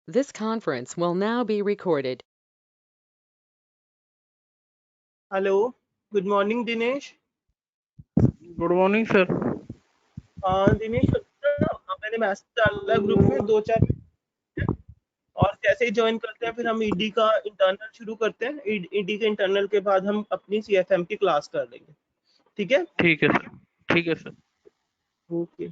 This conference will now be recorded. Hello, good morning Dinesh. Good morning sir. Dinesh मैंने message डाला group में 2-4 और जैसे ही ज्वाइन करते हैं फिर हम ईडी का इंटरनल शुरू करते हैं। ईडी के इंटरनल के बाद हम अपनी सीएफएम की क्लास कर लेंगे, ठीक है? ठीक है सर। ठीक है sir. Okay.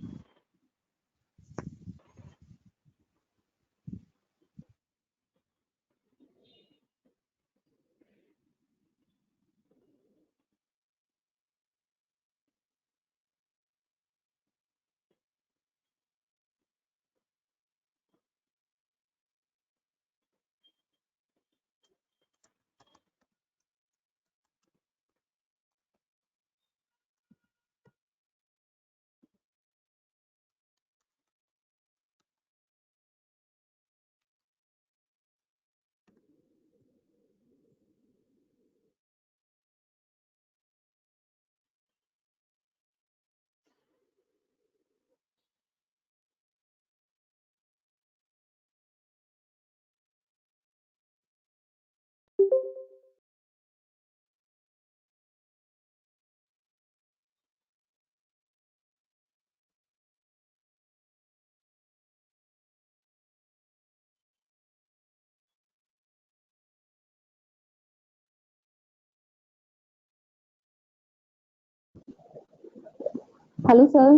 Hello sir.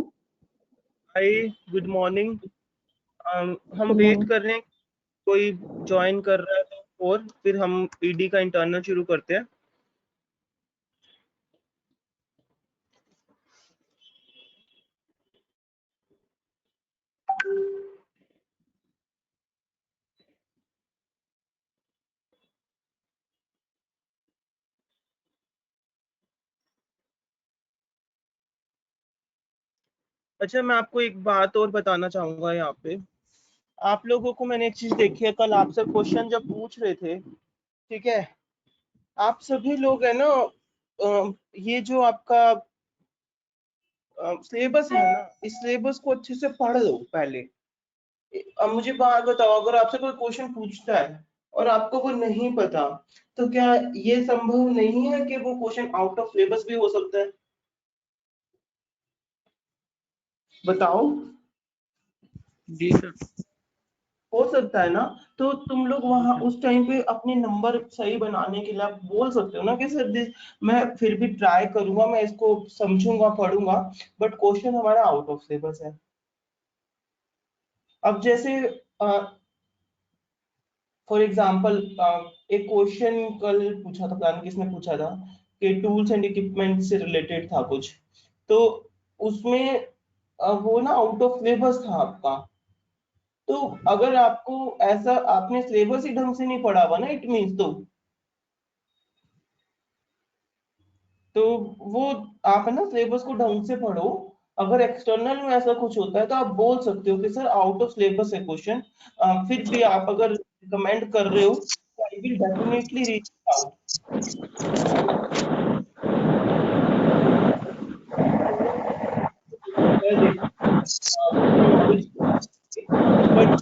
Hi, good morning. हम गुड वेट मॉर्निंग। कर रहे हैं, कोई ज्वाइन कर रहा है तो, और फिर हम ईडी का इंटरनल शुरू करते हैं। अच्छा, मैं आपको एक बात और बताना चाहूंगा यहाँ पे। आप लोगों को मैंने एक चीज देखी है, कल आपसे क्वेश्चन जब पूछ रहे थे, ठीक है? आप सभी लोग है ना, ये जो आपका सिलेबस है ना, इस सिलेबस को अच्छे से पढ़ लो पहले। अब मुझे बात बताओ, अगर आपसे कोई क्वेश्चन पूछता है और आपको वो नहीं पता, तो क्या ये संभव नहीं है कि वो क्वेश्चन आउट ऑफ सिलेबस भी हो सकता है? बताओ। जी सर। हो सकता है ना? तो तुम लोग वहां उस टाइम पे अपने नंबर सही बनाने के लिए आप बोल सकते हो ना कि सर मैं फिर भी ट्राई करूंगा, मैं इसको समझूंगा, पढ़ूंगा, बट क्वेश्चन हमारा आउट ऑफ सिलेबस है। अब जैसे फॉर एग्जाम्पल एक क्वेश्चन कल पूछा था, पता नहीं किसने पूछा था, कि टूल्स एंड इक्विपमेंट से रिलेटेड था कुछ। तो उसमें वो ना आउट ऑफ सिलेबस था आपका। तो अगर आपको ऐसा, आपने सिलेबस ही ढंग से नहीं पढ़ा हुआ ना, इट मीन्स तो वो आप है ना सिलेबस को ढंग से पढ़ो। अगर एक्सटर्नल में ऐसा कुछ होता है तो आप बोल सकते हो कि सर आउट ऑफ सिलेबस है क्वेश्चन। फिर भी आप अगर रिकमेंड कर रहे हो तो I will definitely reach out. Knowledge, but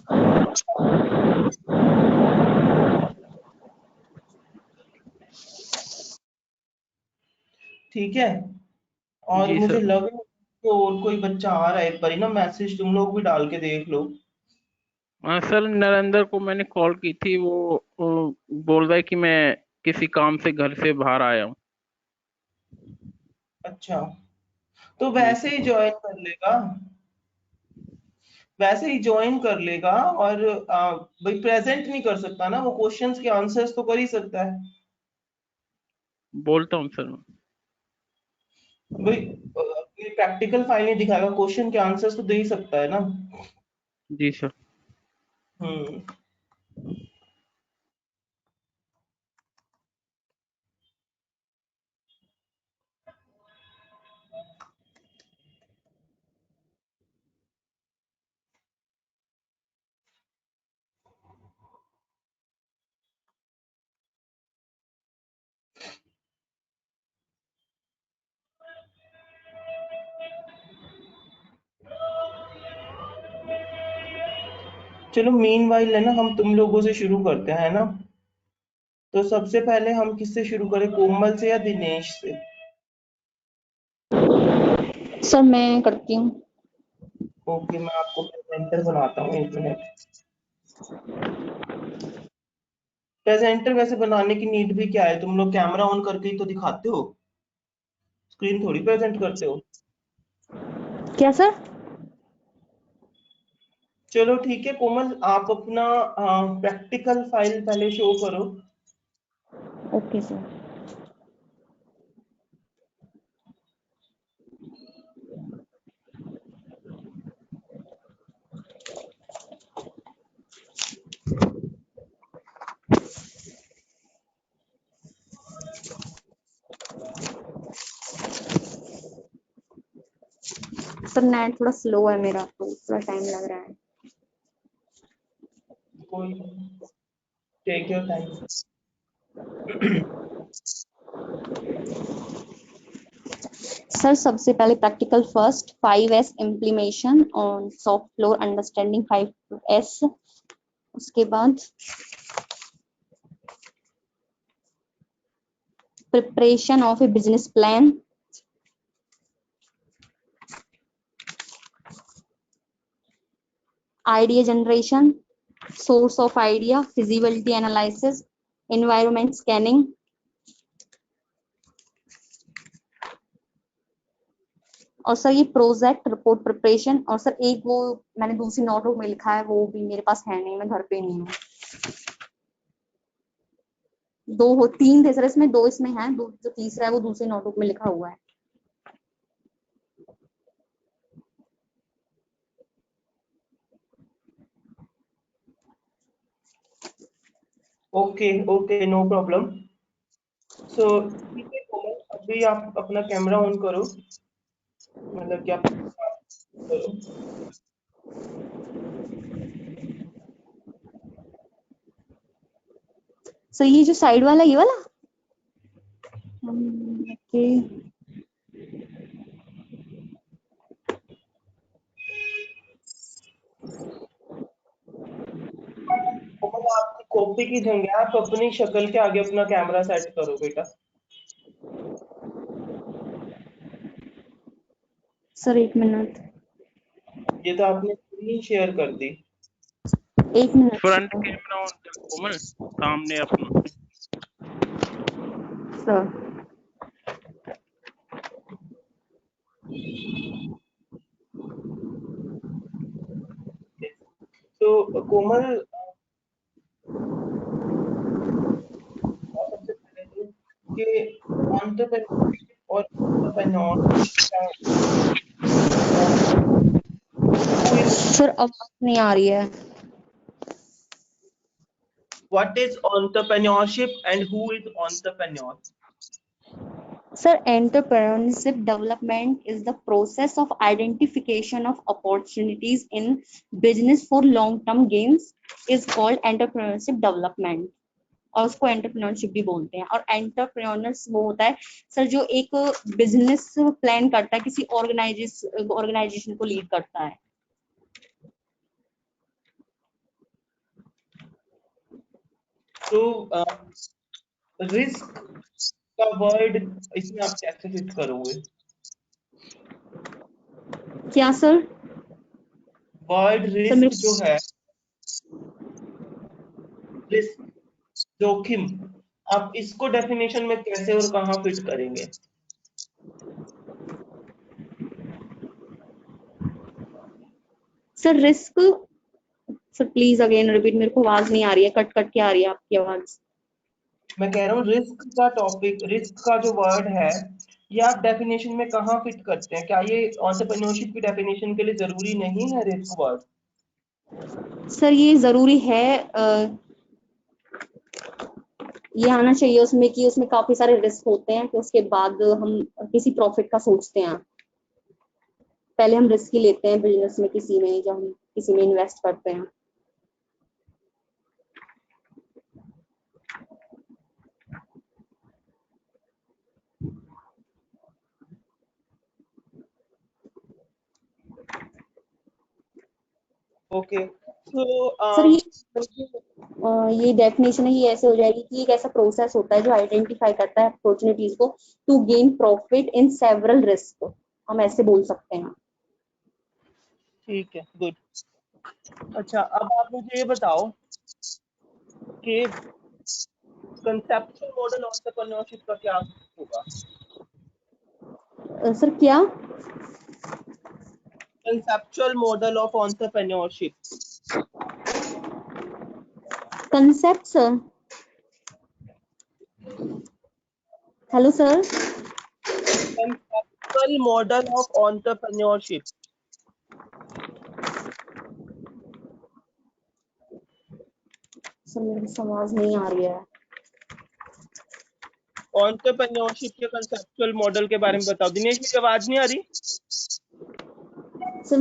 ठीक है। और जी मुझे सर। लग रहा है कि और कोई बच्चा आ रहा है, एक बारी ना मैसेज तुम लोग भी डाल के देख लो। सर नरेंद्र को मैंने कॉल की थी, वो बोल रहा है कि मैं किसी काम से घर से बाहर आया हूँ। अच्छा, तो जी वैसे सर। ही ज्वाइन कर लेगा, वैसे ही ज्वाइन कर लेगा। और भाई प्रेजेंट नहीं कर सकता ना, वो क्वेश्चंस के आंसर्स तो कर ही सकता है। बोलता हूँ सर मैं। भाई अपनी प्रैक्टिकल फाइल नहीं दिखाएगा, क्वेश्चन के आंसर्स तो दे ही सकता है ना। जी सर। हम्म। चलो मीनवाइल है ना, हम तुम लोगों से शुरू करते हैं ना। तो सबसे पहले हम किससे शुरू करें, कोमल से या दिनेश से? सर मैं करती हूँ। ओके, मैं आपको प्रेजेंटर बनाता हूँ, एक मिनट। प्रेजेंटर वैसे बनाने की नीड भी क्या है, तुम लोग कैमरा ऑन करके ही तो दिखाते हो, स्क्रीन थोड़ी प्रेजेंट करते हो। क्या सर? चलो ठीक है कोमल, आप अपना प्रैक्टिकल फाइल पहले शो करो। Okay sir. सर नेट थोड़ा स्लो है मेरा, तो थोड़ा टाइम लग रहा है। कोई टेक योर टाइम। सर सबसे पहले practical first 5S implementation on soft floor understanding 5S। उसके बाद preparation of A business plan, idea generation, source of idea, feasibility analysis, environment scanning. और सर ये प्रोजेक्ट रिपोर्ट प्रिपरेशन। और sir एक वो मैंने दूसरी नोटबुक में लिखा है, वो भी मेरे पास है नहीं, मैं घर पे नहीं हूँ। दो हो, तीन थे सर इसमें, दो इसमें है, दो जो तीसरा है वो दूसरी नोटबुक में लिखा हुआ है। Okay okay, no problem. So ठीक है कोमल, अभी आप अपना कैमरा ऑन करो, मतलब कि आप करो। सर ये जो साइड वाला, ये वाला ओके। कोमल आपकी कॉपी की जगह आप अपनी शक्ल के आगे अपना कैमरा सेट करो बेटा। सर एक मिनट, ये तो आपने स्क्रीन शेयर कर दी। एक minute front sir. Camera on कर कोमल, सामने अपना। सर तो कोमल, सबसे पहले तो कि entrepreneurship और entrepreneurship क्या और who is सर आवाज नहीं आ रही है। what is entrepreneurship and who is entrepreneur? Sir, entrepreneurship development is the process of identification of opportunities in business for long-term gains is called entrepreneurship development। और उसको entrepreneurship भी बोलते हैं। और एंटरप्रेन्योर्स वो होता है सर जो एक बिजनेस प्लान करता है, किसी ऑर्गेनाइजेशन को लीड करता है। तो रिस्क का वर्ड इसमें आप कैसे फिट करोगे? क्या सर? वर्ड सर मेरे रिस्क जो है, रिस्क जोखिम, आप इसको डेफिनेशन में कैसे और कहाँ फिट करेंगे? Sir risk, sir please again repeat, मेरे को आवाज नहीं आ रही है, कट कट के आ रही है आपकी आवाज। मैं कह रहा हूँ रिस्क का टॉपिक, रिस्क का जो वर्ड है, ये आप डेफिनेशन में कहाँ फिट करते हैं? क्या ये एंटरप्रेन्योरशिप की डेफिनेशन के लिए जरूरी नहीं है रिस्क वर्ड? सर ये जरूरी है, ये आना चाहिए उसमें कि उसमें काफी सारे रिस्क होते हैं, कि उसके बाद हम किसी प्रॉफिट का सोचते हैं। पहले हम रिस्क ही लेते हैं बिजनेस में, किसी में, जब हम किसी में इन्वेस्ट करते हैं। ओके, So सर ये डेफिनेशन है, ये ऐसे हो जाएगी कि एक ऐसा प्रोसेस होता है जो आइडेंटिफाई करता है अपॉर्चुनिटीज को to gain profit in several risk, हम ऐसे बोल सकते हैं। ठीक है, गुड। अच्छा, अब आप मुझे ये बताओ कि कंसेप्चुअल मॉडल एंटरप्रेन्योरशिप का क्या होगा? सर क्या? Conceptual model of entrepreneurship. Concept sir? Hello sir. Conceptual model of entrepreneurship. Sir मेरी समझ नहीं आ रही है। एंटरप्रेन्योरशिप के कंसेप्चुअल मॉडल के बारे में बताओ। दिनेश, मेरी आवाज नहीं आ रही? सर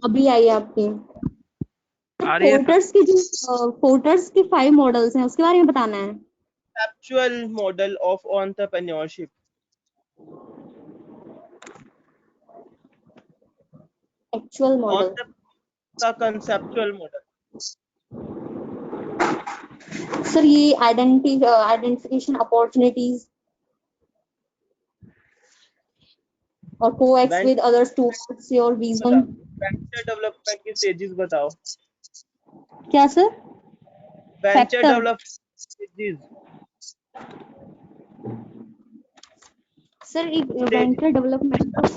अभी आई है आपकी। आ रही है सर। पोर्टर्स के 5 मॉडल्स हैं, उसके बारे में बताना है। Conceptual model of entrepreneurship. Actual model का कंसेप्चुअल मॉडल। सर ये आइडेंटिफिकेशन अपॉर्चुनिटीज और coax with others towards your vision. Venture development की स्टेजेस बताओ। क्या sir? Venture factor development stages. Sir एक वेंचर डेवलपमेंट,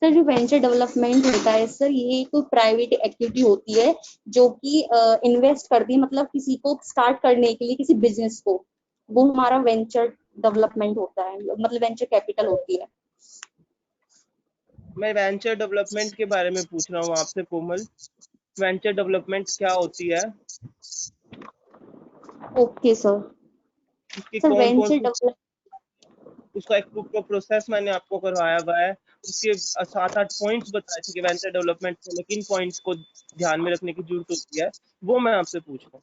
सर जो वेंचर डेवलपमेंट होता है सर, ये एक प्राइवेट एक्टिविटी होती है जो कि इन्वेस्ट करती है, मतलब किसी को स्टार्ट करने के लिए किसी बिजनेस को, वो हमारा वेंचर डेवलपमेंट होता है, मतलब वेंचर कैपिटल होती है। मैं वेंचर डेवलपमेंट के बारे में पूछ रहा हूँ आपसे कोमल। वेंचर डेवलपमेंट क्या होती है? Okay sir. उसकी सर कौन कौन वेंचर सी, डेवलप उसका एक प्रोसेस मैंने आपको करवाया हुआ है। उसके 7-8 पॉइंट्स बताए थे कि वेंचर डेवलपमेंट में किन पॉइंट्स को ध्यान में रखने की जरूरत होती है, वो मैं आपसे पूछ रहा हूँ।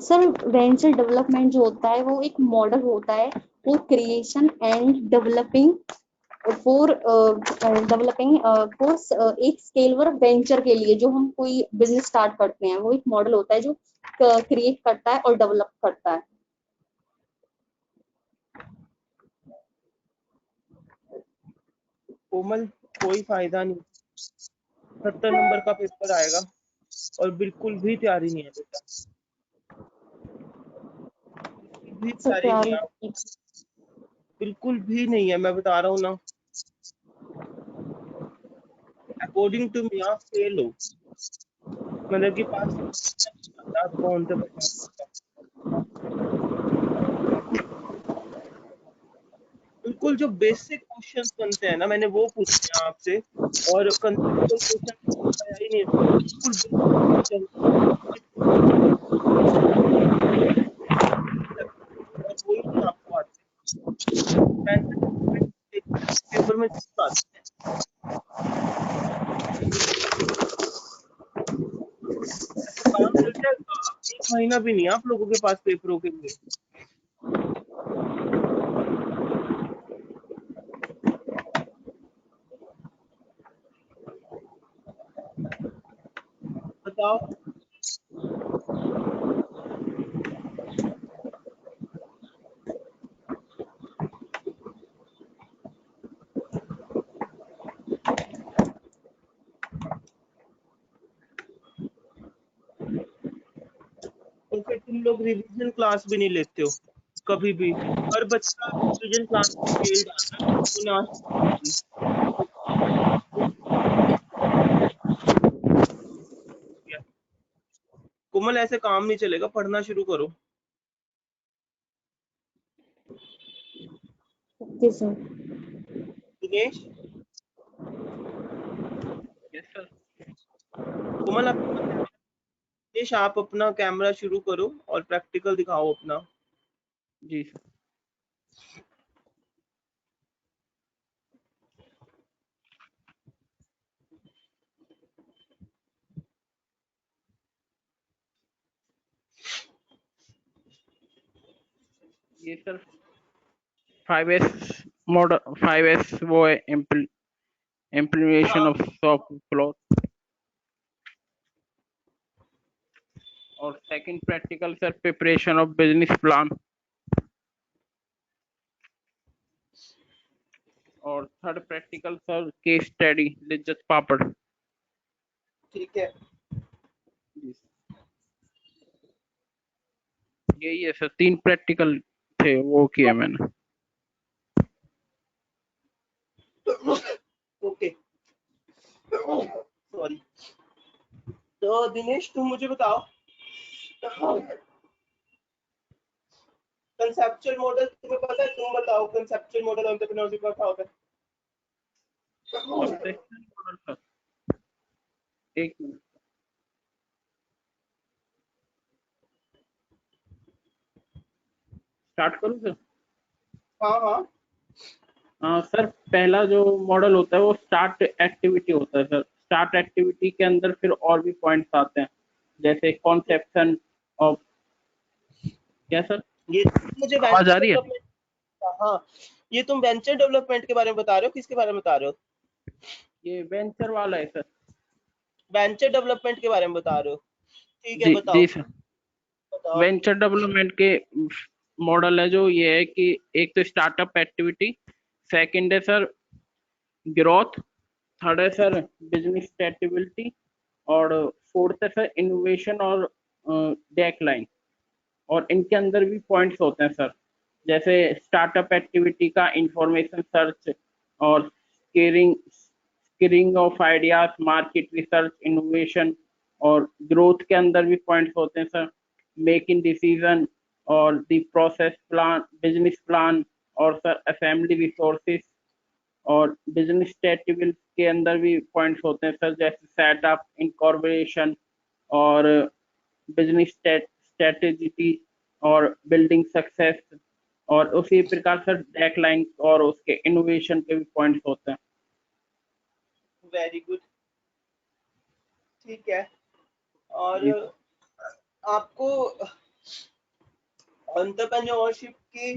सर वेंचर डेवलपमेंट जो होता है वो एक मॉडल होता है for creation and developing for एक स्केलवर वेंचर के लिए, जो हम कोई बिजनेस स्टार्ट करते हैं, वो एक मॉडल होता है जो क्रिएट करता है और डेवलप करता है। कोमल, कोई फायदा नहीं, 70 नंबर का पेपर आएगा और बिल्कुल भी तैयारी नहीं है बेटा, बिल्कुल भी सर तैयारी नहीं तैयारी है, बिल्कुल भी नहीं है, मैं बता रहा हूँ ना। अकॉर्डिंग टू मी आप फेल हो, मतलब कि पास कौन से बिल्कुल जो बेसिक क्वेश्चंस बनते हैं ना, मैंने वो पूछे हैं आपसे, और कंसेप्चुअल क्वेश्चन आया ही नहीं है, बिल्कुल बेसिक और वही नहीं आपको आते पेपर में आते हैं। ऐसा काम चल जाएगा, 1 महीना भी नहीं है आप लोगों के पास पेपरों के लिए। बताओ। तो फिर तुम लोग रिवीजन क्लास भी नहीं लेते हो कभी भी। हर बच्चा रिवीजन क्लास में फेल जाता है, उन्हें आज कोमल ऐसे काम नहीं चलेगा, पढ़ना शुरू करो। Okay sir. Dinesh, yes sir. Komal आप, दिनेश आप अपना कैमरा शुरू करो और प्रैक्टिकल दिखाओ अपना। जी सर। ये सर 5S मॉडल, 5S वो है इम्प्लीमेंटेशन ऑफ सॉफ्ट क्लॉथ। और second practical sir preparation of business plan, और third practical sir case study Lijjat Papad. ठीक है, यही है सर, 3 प्रैक्टिकल थे वो किए मैंने। Okay, sorry. तो दिनेश तुम मुझे बताओ, कंसेप्चुअल मॉडल तुम्हें पता है? तुम बताओ कंसेप्चुअल मॉडल एंटरप्रेन्योरशिप का क्या होता है? Conceptual model सर, एक मिनट, स्टार्ट करूँ सर? हाँ हाँ, सर पहला जो मॉडल होता है वो स्टार्ट एक्टिविटी होता है सर। स्टार्ट एक्टिविटी के अंदर फिर और भी पॉइंट्स आते हैं, जैसे कॉन्सेप्शन ऑफ, क्या सर? ये मुझे आवाज आ वेंचर रही है? डेवलपमेंट, हाँ ये तुम वेंचर डेवलपमेंट के बारे में बता रहे हो, किसके बारे में बता रहे हो? ये वेंचर वाला है सर। वेंचर डेवलपमेंट के बारे में बता रहे हो? ठीक है, जी बताओ जी सर। बताओ। वेंचर डेवलपमेंट के मॉडल है जो ये है कि एक तो स्टार्टअप एक्टिविटी, सेकंड है सर ग्रोथ, थर्ड है सर बिजनेस स्टेबिलिटी, और फोर्थ है सर इनोवेशन और डेक्लाइन। और इनके अंदर भी पॉइंट्स होते हैं सर, जैसे स्टार्टअप एक्टिविटी का इंफॉर्मेशन सर्च और scaling of ideas, market research, innovation. और ग्रोथ के अंदर भी पॉइंट्स होते हैं सर, मेकिंग डिसीजन और the process plan, business plan, और सर असेंबली रिसोर्सेज। और बिजनेस स्टेबिलिटी के अंदर भी पॉइंट्स होते हैं सर, जैसे सेटअप, इनकॉर्पोरेशन, और बिजनेस स्ट्रेटेजी, और बिल्डिंग सक्सेस। और उसी प्रकार से डेडलाइन और उसके इनोवेशन के भी पॉइंट्स होते हैं। वेरी गुड, ठीक है। और जी आपको एंटरप्रेन्योरशिप की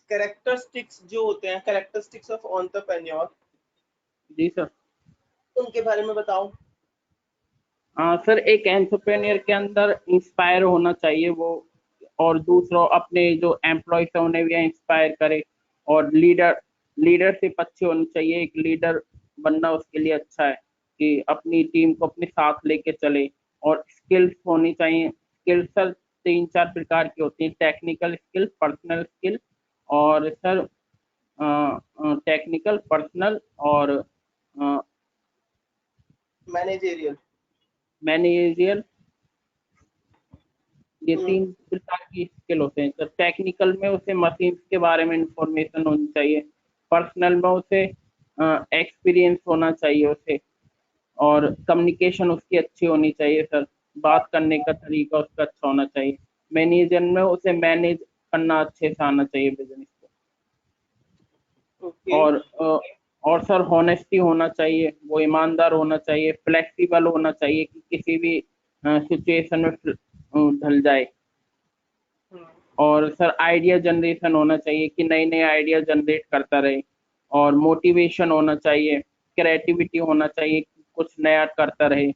कैरेक्टरिस्टिक्स जो होते हैं, कैरेक्टरिस्टिक्स ऑफ एंटरप्रेन्योर, जी सर। उनके बारे में बताओ। सर एक एंटरप्रेन्योर के अंदर इंस्पायर होना चाहिए वो, और दूसरों अपने जो एम्प्लॉयज है उन्हें भी इंस्पायर करे। और लीडरशिप अच्छी होनी चाहिए। एक लीडर बनना उसके लिए अच्छा है कि अपनी टीम को अपने साथ लेके चले। और स्किल्स होनी चाहिए। स्किल्स सर 3-4 प्रकार की होती है, टेक्निकल स्किल, पर्सनल स्किल, और सर टेक्निकल, पर्सनल, और मैनेजेरियल। मैनेजरियल। ये 3 प्रकार की स्किल होते हैं सर। टेक्निकल में उसे मशीन के बारे में इंफॉर्मेशन होनी चाहिए। पर्सनल में उसे एक्सपीरियंस होना चाहिए उसे। और कम्युनिकेशन उसकी अच्छी होनी चाहिए सर, बात करने का तरीका उसका अच्छा होना चाहिए। मैनेजर में उसे मैनेज करना अच्छे से आना चाहिए बिजनेस को। ओके, और और सर हॉनेस्टी होना चाहिए, वो ईमानदार होना चाहिए, फ्लेक्सिबल होना चाहिए कि किसी भी सिचुएशन में ढल जाए। और सर आइडिया जनरेशन होना चाहिए कि नए नए आइडिया जनरेट करता रहे। और मोटिवेशन होना चाहिए, क्रिएटिविटी होना चाहिए कि कुछ नया करता रहे।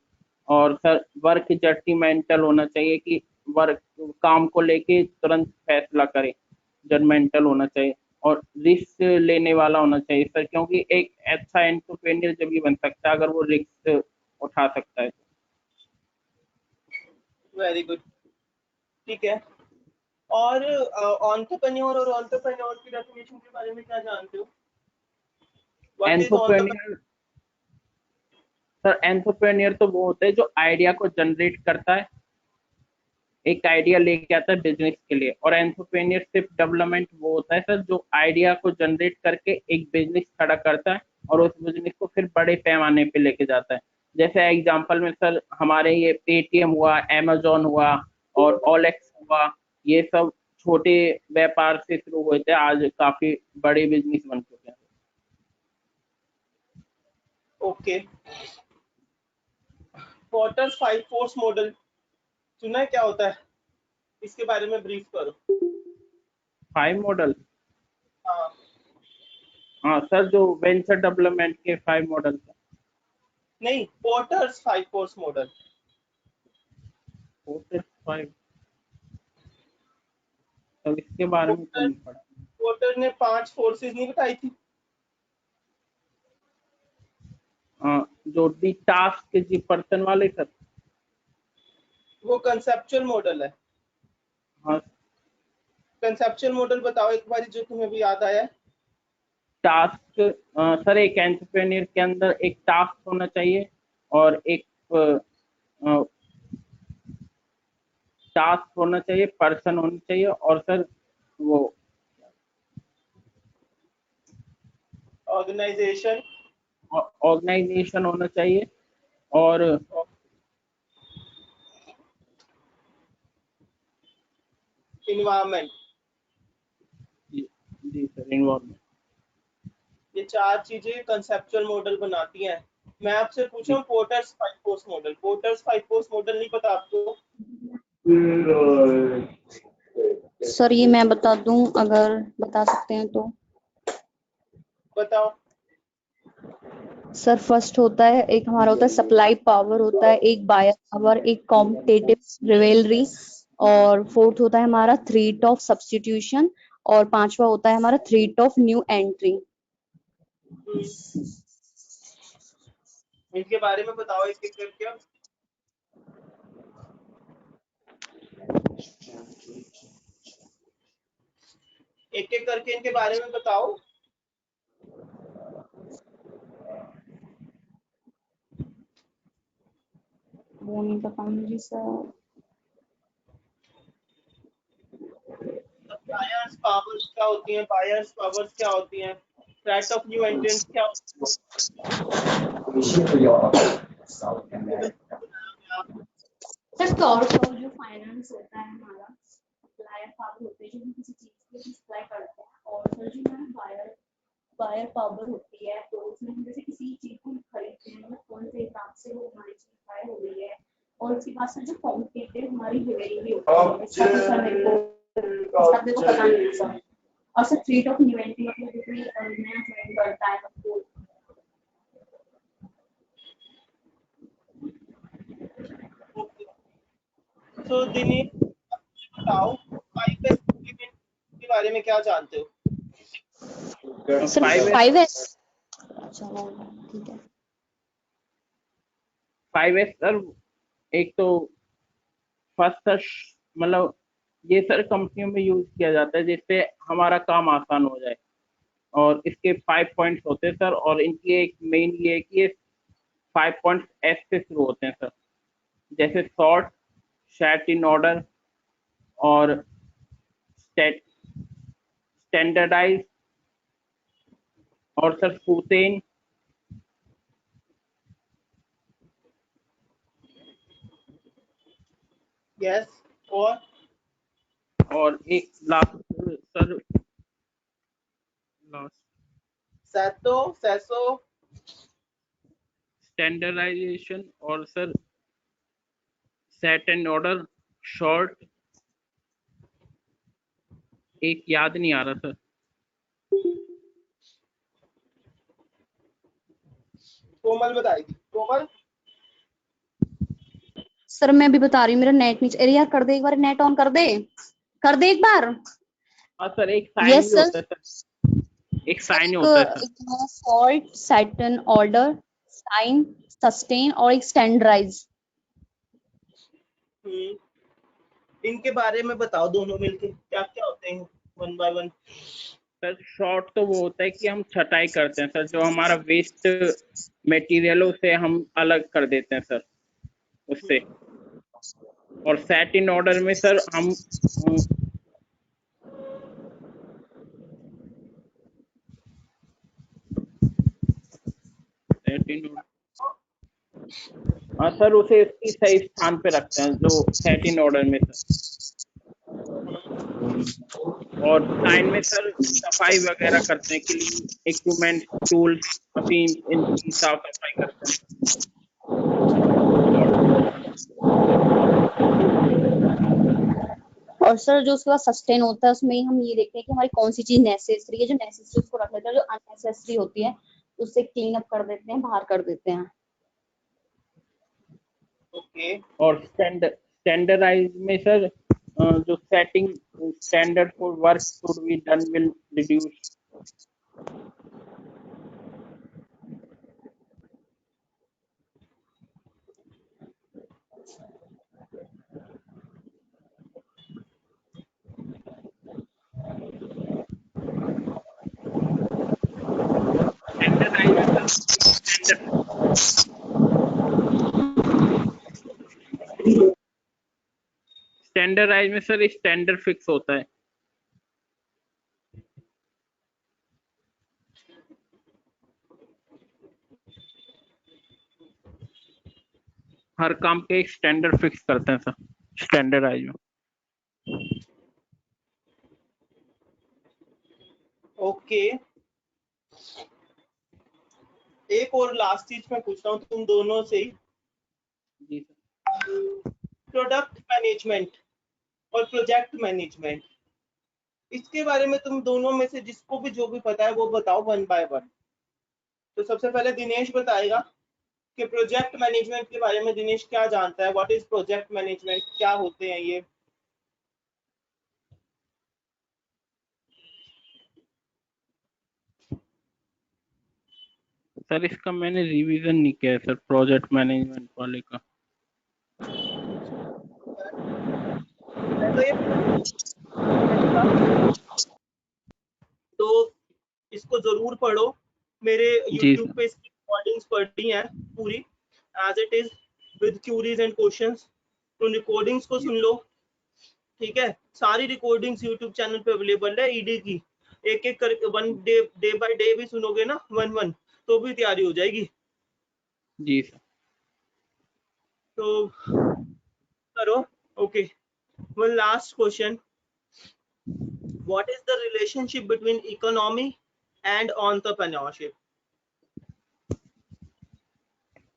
और सर वर्क जजमेंटल होना चाहिए कि वर्क काम को लेके तुरंत फैसला करे, जजमेंटल होना चाहिए। और रिस्क लेने वाला होना चाहिए सर, क्योंकि एक अच्छा एंटरप्रेन्योर जब भी बन सकता है अगर वो रिस्क उठा सकता है। वेरी गुड, ठीक है। और एंटरप्रेन्योर और एंटरप्रेन्योर की डेफिनेशन के बारे में क्या जानते हो? What is entrepreneur? Entrepreneur sir, entrepreneur तो वो होता है जो आइडिया को जनरेट करता है, एक आइडिया लेके आता है बिजनेस के लिए। और एंटरप्रेन्योरशिप डेवलपमेंट वो होता है सर जो आइडिया को जनरेट करके एक बिजनेस खड़ा करता है और उस बिजनेस को फिर बड़े पैमाने पे लेके जाता है। जैसे एग्जांपल में सर हमारे ये पेटीएम हुआ, अमेजोन हुआ, और ओलेक्स हुआ, ये सब छोटे व्यापार से शुरू हुए थे, आज काफी बड़े बिजनेस बन चुके हैं। ओके, पॉटर्स 5 फोर्स मॉडल सुना है, क्या होता है? इसके बारे में ब्रीफ करो। 5 मॉडल? हाँ, हाँ सर, जो वेंचर डेवलपमेंट के 5 मॉडल। नहीं, पॉटर्स 5 फोर्स मॉडल। पोर्टर 5, तो इसके बारे में तो नहीं पढ़ा। पोर्टर ने 5 फोर्सेस नहीं बताई थी? जो दी टास्क जी पर्सन वाले सर। वो कंसेप्चुअल मॉडल है। हाँ, कंसेप्चुअल मॉडल बताओ एक बार जो तुम्हें भी याद आया है। टास्क सर एक एंटरप्रेन्योर के अंदर एक टास्क होना चाहिए और एक टास्क होना चाहिए, पर्सन होना चाहिए और सर वो ऑर्गेनाइजेशन होना चाहिए और इन्वायरमेंट। जी सर इन्वॉल्वमेंट। ये 4 चीजें कंसेप्चुअल मॉडल बनाती हैं। मैं आपसे पूछ रहा हूँ porters 5 force model. Porters 5 force model नहीं पता आपको? सर ये मैं बता दूं, अगर बता सकते हैं तो। बताओ। सर फर्स्ट होता है, एक हमारा होता है सप्लाई पावर, होता है एक बायर पावर, एक कॉम्पिटिटिव रिवेलरी, और फोर्थ होता है हमारा थ्रेट ऑफ सब्स्टिट्यूशन, और पांचवा होता है हमारा थ्रेट ऑफ न्यू एंट्री। इनके बारे में बताओ एक एक करके। एक एक करके इनके बारे में बताओ। वो नहीं पता मुझे सर। बायर्स पावर्स क्या होती हैं? बायर्स पावर्स क्या होती हैं? थ्रेट ऑफ न्यू एंट्रेंट्स क्या होती है? सर जो फाइनेंस होता है हमारा, सप्लायर पावर होती है जो हम किसी चीज की सप्लाई करते हैं, और सर जो हमारा बायर पावर होती है, तो उसमें हम जैसे किसी चीज को खरीदते हैं, मतलब कौन से हिसाब से वो हमारी चीज बाय हो रही है, और उसके बाद सर जो कॉम्पिटिटिव हमारी डिलीवरी होती है, इसका तो सर मेरे को पता नहीं है सर। और sir threat of new entry मतलब जो कोई नया ज्वाइन करता है तो तो दिनेश बताओ 5S के बारे में क्या जानते हो? Sir 5S। चलो ठीक है। 5S सर एक तो फर्स्ट सर मतलब ये सर कंपनियों में यूज किया जाता है जिससे हमारा काम आसान हो जाए, और इसके 5 पॉइंट्स होते हैं सर, और इनकी एक मेन ये है कि ये 5 पॉइंट्स एस से शुरू होते हैं सर, जैसे सॉर्ट, सेट इन ऑर्डर और स्टैंडर्डाइज और सर स्मूथेन यस। और एक लास्ट सर सेसो स्टैंडर्डाइजेशन और sir set and order short, एक याद नहीं आ रहा सर। कोमल बताएगी। कोमल सर मैं अभी बता रही हूँ, मेरा नेट नीचे, अरे यार कर दे एक बार, नेट ऑन कर दे, कर दे एक बार। हाँ सर एक साइन यस भी सर। होता है सर, एक सर साइन होता है सर। एक sort, set and order, shine, sustain और एक स्टैंडर्डाइज। इनके बारे में बताओ दोनों मिलके क्या क्या होते हैं, one by one. Sir short तो वो होता है कि हम छटाई करते हैं सर, जो हमारा वेस्ट मटेरियल है उसे हम अलग कर देते हैं सर उससे। और सेट इन ऑर्डर में सर हम सेट इन ऑर्डर, हाँ सर उसे इसकी सही स्थान पे रखते हैं जो सेट इन ऑर्डर में सर। और साइन में सर सफाई वगैरह करते हैं, क्लीन इक्विपमेंट, टूल्स, मशीन, इनकी साफ सफाई करते हैं। और सर जो उसके बाद सस्टेन होता है, उसमें हम ये देखते हैं कि हमारी कौन सी चीज नेसेसरी है, जो नेसेसरी उसको रख लेते हैं, जो अननेसेसरी होती है उससे क्लीन अप कर देते हैं, बाहर कर देते हैं। ओके। और स्टैंडर्डाइज में सर जो setting standard for work should be done will reduce. Standardise में सर स्टैंडर्ड फिक्स होता है। हर काम के एक स्टैंडर्ड फिक्स करते हैं सर स्टैंडर्डाइज में। ओके, एक और लास्ट चीज मैं पूछता हूँ तुम दोनों से ही। जी सर। प्रोडक्ट मैनेजमेंट और प्रोजेक्ट मैनेजमेंट, इसके बारे में तुम दोनों में से जिसको भी जो भी पता है वो बताओ वन बाय वन। तो सबसे पहले दिनेश बताएगा कि प्रोजेक्ट मैनेजमेंट के बारे में दिनेश क्या जानता है, व्हाट इज प्रोजेक्ट मैनेजमेंट, क्या होते हैं ये। सर इसका मैंने रिवीजन नहीं किया है सर प्रोजेक्ट मैनेजमेंट वाले का। तो इसको जरूर पढ़ो, मेरे YouTube पे इसकी रिकॉर्डिंग्स पढ़ी हैं पूरी as it is with queries and questions. तो रिकॉर्डिंग्स को सुन लो, ठीक है। सारी रिकॉर्डिंग्स YouTube चैनल पे अवेलेबल है ईडी की, एक एक करके वन डे बाय डे भी सुनोगे ना वन वन तो भी तैयारी हो जाएगी। जी सर। तो करो। Okay, one last question, what is the relationship between economy and entrepreneurship?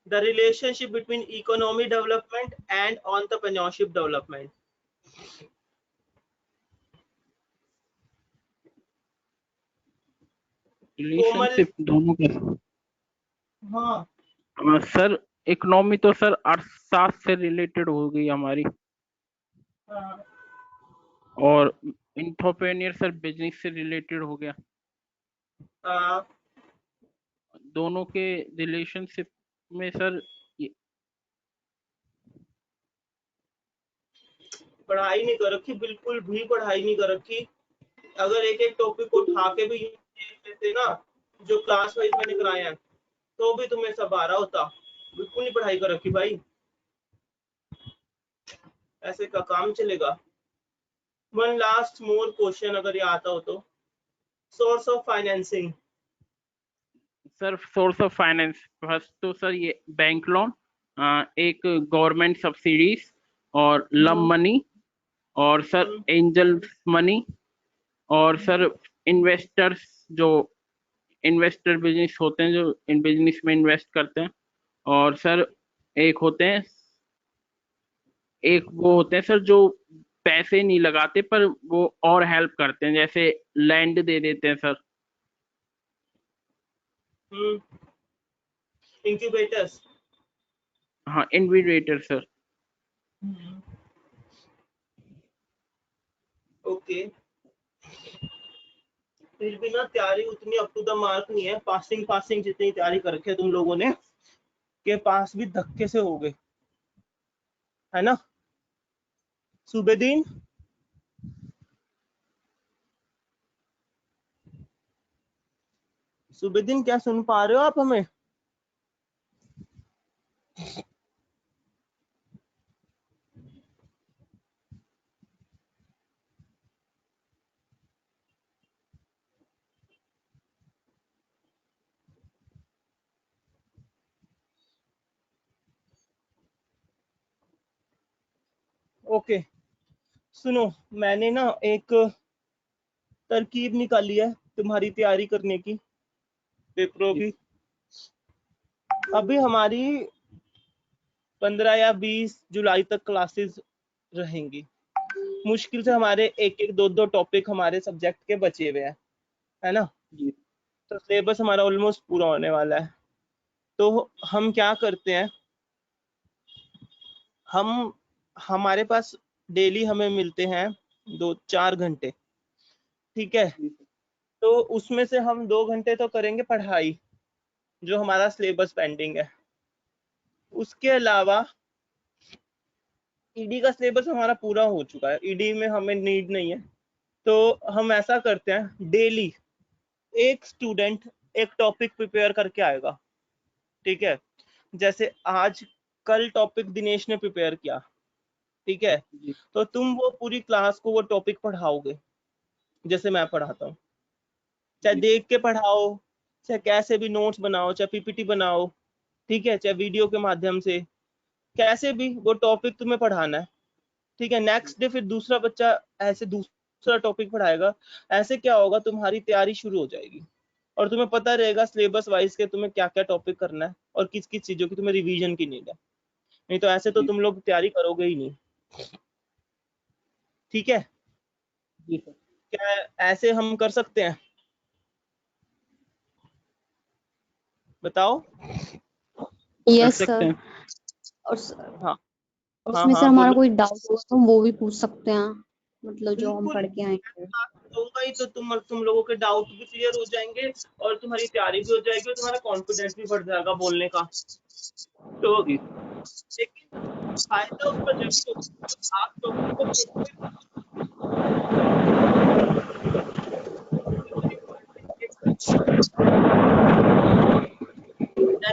The relationship between economy development and entrepreneurship development. Relationship दोनों का हाँ सर इकोनॉमी तो सर अर्थशास्त्र से रिलेटेड हो गई हमारी, हाँ, और एंटरप्रेन्योर सर बिजनेस से रिलेटेड हो गया। हाँ, दोनों के रिलेशनशिप में सर पढ़ाई नहीं कर रखी, बिल्कुल भी पढ़ाई नहीं कर रखी। अगर एक एक टॉपिक को उठा के भी देख लेते ना जो क्लास वाइज मैंने कराए हैं तो भी तुम्हें सब आ रहा होता। बिल्कुल नहीं पढ़ाई कर रखी भाई, ऐसे का काम चलेगा। वन लास्ट मोर क्वेश्चन अगर ये आता हो तो, source of financing. Sir source of finance first तो सर ये बैंक लोन, एक गवर्नमेंट सब्सिडीज और लम मनी, और सर एंजल मनी, और सर इन्वेस्टर्स जो इन्वेस्टर बिजनेस होते हैं जो इन बिजनेस में इन्वेस्ट करते हैं, और सर एक होते हैं एक वो होते हैं सर जो पैसे नहीं लगाते पर वो और हेल्प करते हैं, जैसे लैंड दे देते हैं सर। इंक्यूबेटर्स। हाँ इन्विडेटर सर। ओके, फिर भी ना तैयारी उतनी अप टू द मार्क नहीं है, पासिंग पासिंग जितनी तैयारी कर रखी है तुम लोगों ने के पास भी धक्के से हो गए, है ना। सुबेदीन, सुबेदीन क्या सुन पा रहे हो आप हमें? ओके, सुनो, मैंने ना एक तरकीब निकाली है तुम्हारी तैयारी करने की पेपरों की। अभी हमारी 15 या 20 जुलाई तक क्लासेस रहेंगी, मुश्किल से हमारे एक एक दो दो टॉपिक हमारे सब्जेक्ट के बचे हुए हैं, है ना। तो सिलेबस हमारा ऑलमोस्ट पूरा होने वाला है। तो हम क्या करते हैं, हम हमारे पास डेली हमें मिलते हैं 2-4 घंटे, ठीक है। तो उसमें से हम 2 घंटे तो करेंगे पढ़ाई, जो हमारा सिलेबस पेंडिंग है। उसके अलावा ईडी का सिलेबस हमारा पूरा हो चुका है, ईडी में हमें नीड नहीं है। तो हम ऐसा करते हैं, डेली एक स्टूडेंट एक टॉपिक प्रिपेयर करके आएगा, ठीक है। जैसे आज कल टॉपिक दिनेश ने प्रिपेयर किया, ठीक है। तो तुम वो पूरी क्लास को वो टॉपिक पढ़ाओगे, जैसे मैं पढ़ाता हूँ। चाहे देख के पढ़ाओ, चाहे कैसे भी नोट्स बनाओ, चाहे पीपीटी बनाओ, ठीक है, चाहे वीडियो के माध्यम से, कैसे भी वो टॉपिक तुम्हें पढ़ाना है, ठीक है। नेक्स्ट डे फिर दूसरा बच्चा ऐसे दूसरा टॉपिक पढ़ाएगा। ऐसे क्या होगा, तुम्हारी तैयारी शुरू हो जाएगी और तुम्हें पता रहेगा सिलेबस वाइज के तुम्हें क्या क्या टॉपिक करना है और किस किस चीजों की तुम्हें रिवीजन की नीड है। नहीं तो ऐसे तो तुम लोग तैयारी करोगे ही नहीं, ठीक है। जी सर। क्या ऐसे हम कर सकते हैं, बताओ। यस कर सकते सर। हैं। और हाँ उसमें सर हाँ हमारा बोलो। कोई डाउट हो तो हम वो भी पूछ सकते हैं, मतलब जो हम बिल्कुल, पढ़ के आएंगे। होगा ही तो तुम लोगों के डाउट भी क्लियर हो जाएंगे और तुम्हारी तैयारी भी हो जाएगी और तुम्हारा कॉन्फिडेंस भी बढ़ जाएगा बोलने का। तो जी लेकिन फायदा उसका जब भी होगा जब आप टॉपिक को खुद से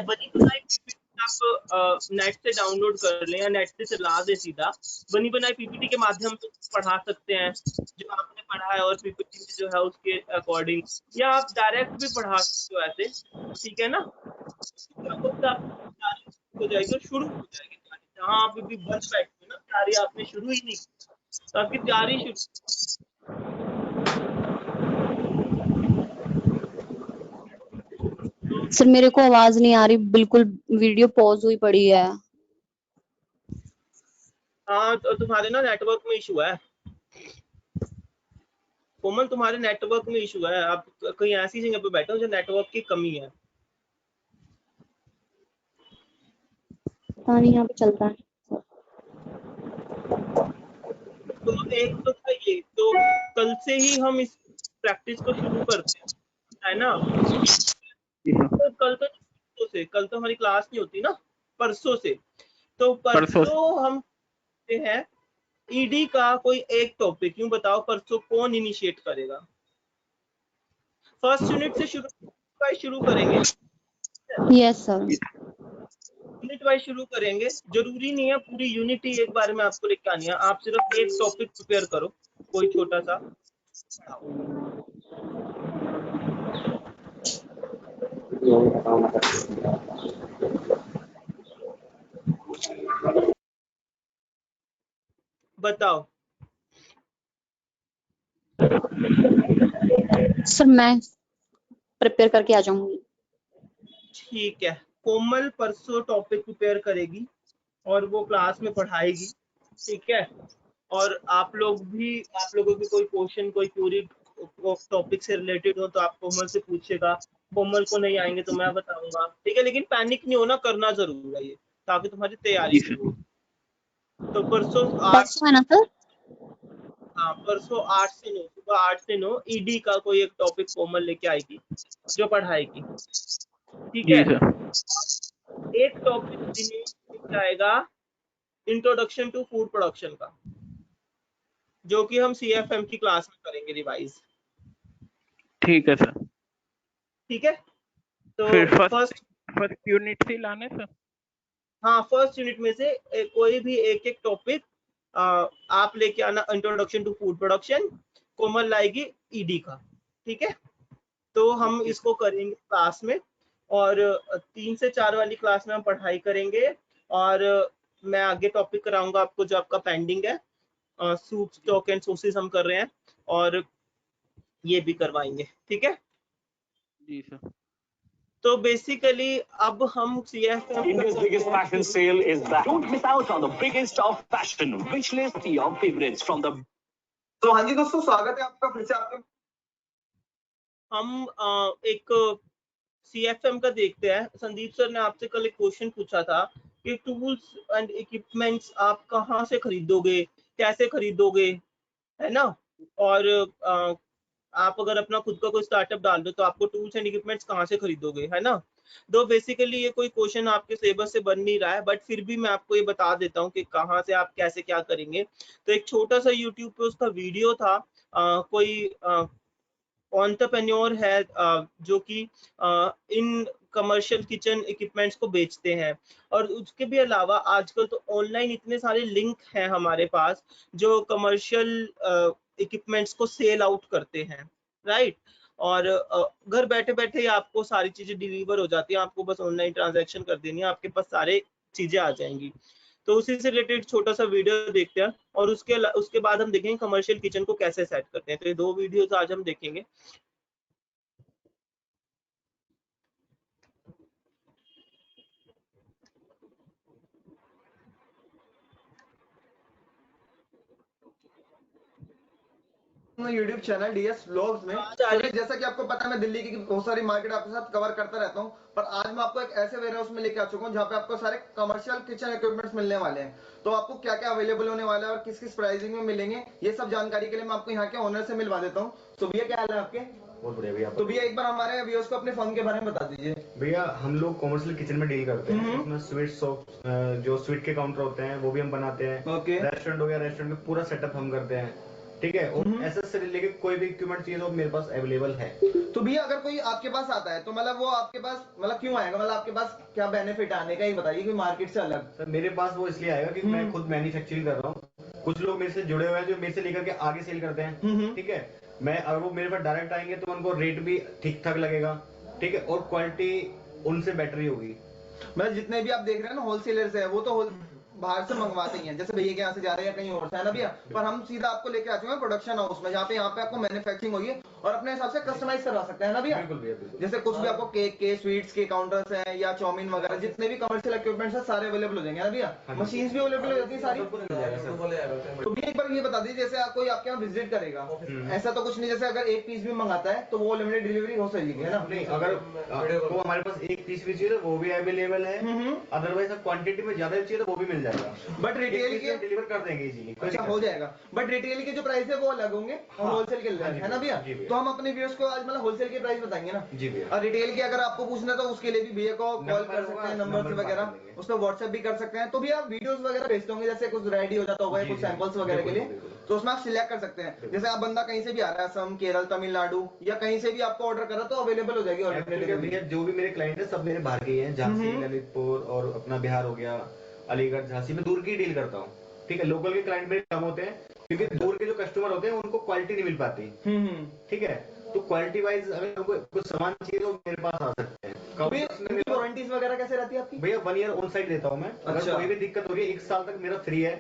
बनी बनाई पीपीटी आप नेट से डाउनलोड कर लें या नेट से चला दे सीधा। बनी बनाई पीपीटी के माध्यम से पढ़ा सकते हैं जो आपने पढ़ा है और पीपीटी में जो है उसके अकॉर्डिंग, या आप डायरेक्ट भी पढ़ा सकते हो ऐसे, ठीक है ना। हो जाएगी और शुरू हो जाएगी तैयारी। जहाँ आप अभी बस बैठे ना, तैयारी आपने शुरू ही नहीं, तो आपकी तैयारी शुरू। सर मेरे को आवाज नहीं आ रही बिल्कुल, वीडियो पॉज हुई पड़ी है। हाँ तो तुम्हारे ना नेटवर्क में इशू है कोमल, तुम्हारे नेटवर्क में इशू है। आप कहीं ऐसी जगह पे बैठे हो जो नेटवर्क की कमी है। पता नहीं यहाँ पे चलता है। तो एक तो था ये, तो कल से ही हम इस प्रैक्टिस को शुरू करते हैं, है ना। तो कल तो हमारी क्लास नहीं होती ना, परसों से। तो परसों हम हैं ईडी का कोई एक टॉपिक, यूं बताओ परसों कौन इनिशिएट करेगा। फर्स्ट यूनिट से शुरू करेंगे। Yes sir. यूनिट वाइज शुरू करेंगे, जरूरी नहीं है पूरी यूनिट ही एक बार में आपको लेके आनी है। आप सिर्फ एक टॉपिक प्रिपेयर करो, कोई छोटा सा बताओ। सर मैं प्रिपेयर करके आ जाऊंगी। ठीक है, कोमल परसों टॉपिक प्रिपेयर करेगी और वो क्लास में पढ़ाएगी, ठीक है। और आप लोगों की कोई क्वेश्चन कोई क्यूरी टॉपिक से रिलेटेड हो तो आप कोमल से पूछेगा। कोमल को नहीं आएंगे तो मैं बताऊंगा, ठीक है। लेकिन पैनिक नहीं होना, करना जरूर है ये, ताकि तुम्हारी तैयारी शुरू हो। तो परसों 8, परसों है ना सर? हाँ परसों 8 से 9, सुबह 8 से 9 ईडी का कोई एक टॉपिक कोमल लेके आएगी जो पढ़ाएगी, ठीक है। एक टॉपिक दिनेश लेके आएगा इंट्रोडक्शन टू फूड प्रोडक्शन का, जो कि हम सीएफएम की क्लास में करेंगे रिवाइज, ठीक है सर। ठीक है। तो फिर फर्स्ट यूनिट से लाने सर। हाँ, फर्स्ट यूनिट में से कोई भी एक टॉपिक आप लेके आना। इंट्रोडक्शन टू फूड प्रोडक्शन कोमल लाएगी ईडी का, ठीक है। तो हम इसको करेंगे क्लास में, और 3 से 4 वाली क्लास में हम पढ़ाई करेंगे। और मैं आगे टॉपिक कराऊंगा आपको जो आपका पेंडिंग है, सूप स्टॉक एंड सोसेस हम कर रहे हैं और ये भी करवाएंगे, ठीक है। जी सर। तो बेसिकली अब हम CFM India's biggest fashion sale is back. Don't miss out on the biggest of fashion. Wish list your favorites from the. तो हाँ जी दोस्तों, स्वागत है आपका फिर से आपके। हम एक सीएफएम का देखते हैं। संदीप सर ने आपसे कल एक क्वेश्चन पूछा था कि टूल्स एंड इक्विपमेंट्स आप कहाँ से खरीदोगे, कैसे खरीदोगे, है ना। और आप अगर अपना खुद का कोई स्टार्टअप डाल दो तो आपको टूल्स एंड इक्विपमेंट्स कहाँ से खरीदोगे, है ना। तो बेसिकली ये कोई क्वेश्चन आपके सिलेबस से बन नहीं रहा है, बट फिर भी मैं आपको ये बता देता हूँ कि कहाँ से आप कैसे क्या करेंगे। तो एक छोटा सा यूट्यूब पे उसका वीडियो था, कोई एंटरप्रेन्योर है जो कि इन कमर्शियल किचन इक्विपमेंट्स को बेचते हैं। और उसके भी अलावा आजकल तो ऑनलाइन इतने सारे लिंक हैं हमारे पास जो कमर्शियल इक्विपमेंट्स को सेल आउट करते हैं, राइट। और घर बैठे बैठे ही आपको सारी चीजें डिलीवर हो जाती हैं, आपको बस ऑनलाइन ट्रांजैक्शन कर देनी है, आपके पास सारे चीजें आ जाएंगी। तो उसी से रिलेटेड छोटा सा वीडियो देखते हैं और उसके बाद हम देखेंगे कमर्शियल किचन को कैसे सेट करते हैं। तो ये 2 वीडियोस आज हम देखेंगे। यूट्यूब चैनल डीएस व्लॉग्स में जैसा कि आपको पता है मैं दिल्ली की बहुत सारी मार्केट आपके साथ कवर करता रहता हूं, पर आज मैं आपको एक ऐसे वेयरहाउस में लेके आ चुका हूं जहां पे आपको सारे कमर्शियल किचन इक्विपमेंट्स मिलने वाले हैं। तो आपको क्या क्या अवेलेबल होने वाला है और किस किस प्राइसिंग में मिलेंगे, ये सब जानकारी के लिए मैं आपको यहाँ के ओनर से मिलवा देता हूँ। तो भैया क्या हाल है आपके? बहुत बढ़िया भैया। तो भैया एक बार हमारे व्यूअर्स को अपने फर्म के बारे में बता दीजिए। भैया हम लोग कॉमर्शियल किचन में डील करते हैं, उसमें स्वीट शॉप जो स्वीट के काउंटर होते हैं वो भी हम बनाते हैं। ओके। रेस्टोरेंट हो गया, रेस्टोरेंट में पूरा सेटअप हम करते हैं, ठीक है। और ऐसे से लेके कोई भी इक्विपमेंट चाहिए तो मेरे पास अवेलेबल है। तो भैया अगर कोई आपके पास आता है तो मतलब वो आपके पास मतलब क्यों आएगा, मतलब आपके पास क्या बेनिफिट आने का, ये बताइए कि मार्केट से अलग। सर मेरे पास वो इसलिए आएगा कि मैं खुद मैन्युफैक्चरिंग कर रहा हूँ, कुछ लोग मेरे से जुड़े हुए हैं जो मेरे से लेकर के आगे सेल करते हैं, ठीक है। मैं अगर वो मेरे पास डायरेक्ट आएंगे तो उनको रेट भी ठीक ठाक लगेगा, ठीक है, और क्वालिटी उनसे बेटर ही होगी। मतलब जितने भी आप देख रहे हैं ना होलसेलर्स है वो तो बाहर से मंगवाते ही हैं, जैसे भैया के यहाँ से जा रहे हैं कहीं और से, है ना भैया। पर हम सीधा आपको लेके आ चुके हैं प्रोडक्शन हाउस में, जहाँ पे आपको मैन्युफैक्चरिंग होगी और अपने हिसाब से कस्टमाइज करवा सकते हैं ना भैया। बिल्कुल भैया, बिल्कुल। जैसे कुछ भी आपको केक के, स्वीट्स के काउंटर्स हैं या चाउमीन वगैरह जितने भी कमर्शियल इक्विपमेंट्स हैं सारे अवेलेबल हो जाएंगे ना भैया। मशीन्स भी अवेलेबल हो जाती है सारी। तो भैया एक बार ये बता दीजिए, जैसे कोई आपके यहाँ विजिट करेगा, ऐसा तो कुछ नहीं जैसे अगर एक पीस भी मंगाता है तो वो लिमिटेड डिलीवरी हो सकेगी, है ना। नहीं, अगर तो हमारे पास एक पीस भी चाहिए तो वो भी अवेलेबल है, अदरवाइज क्वांटिटी में ज्यादा चाहिए तो वो भी मिल जाएगा। बट रिटेल के डिलीवर कर देंगे इजीली। अच्छा हो जाएगा, बट रिटेल के जो प्राइस है वो अलग होंगे और होलसेल के अलग है ना भैया। तो हम अपने व्यूअर्स को आज मतलब होलसेल के प्राइस बताएंगे ना जी भैया। और रिटेल के अगर आपको पूछना है तो उसके लिए भी भैया को कॉल कर सकते हैं, नंबर वगैरह उस पर व्हाट्सएप भी कर सकते हैं। तो भैया आप वीडियोस वगैरह भेजते होंगे, जैसे कुछ रेडी हो जाता होगा कुछ सैंपल्स वगैरह के लिए, तो उसमें आप सिलेक्ट कर सकते हैं। जैसे आप बंदा कहीं से भी आ रहा है, असम, केरल, तमिलनाडु या कहीं से भी आपको ऑर्डर करा तो अवेलेबल हो जाएगी। भैया जो भी मेरे क्लाइंट है सब मेरे बाहर के ही हैं, झांसी, ललितपुर और अपना बिहार हो गया, अलीगढ़, झांसी में दूर की डील करता हूँ, ठीक है। लोकल के क्लाइंट मेरे कम होते हैं क्योंकि दूर के जो कस्टमर होते हैं उनको क्वालिटी नहीं मिल पाती, ठीक है। तो क्वालिटी वाइज अगर उनको कुछ सामान चाहिए तो मेरे पास आ सकते हैं। वारंटीज वगैरह कैसे रहती है आपकी? भैया 1 ईयर ऑन साइड देता हूँ मैं। अगर कोई भी दिक्कत हो रही है 1 साल तक मेरा फ्री है,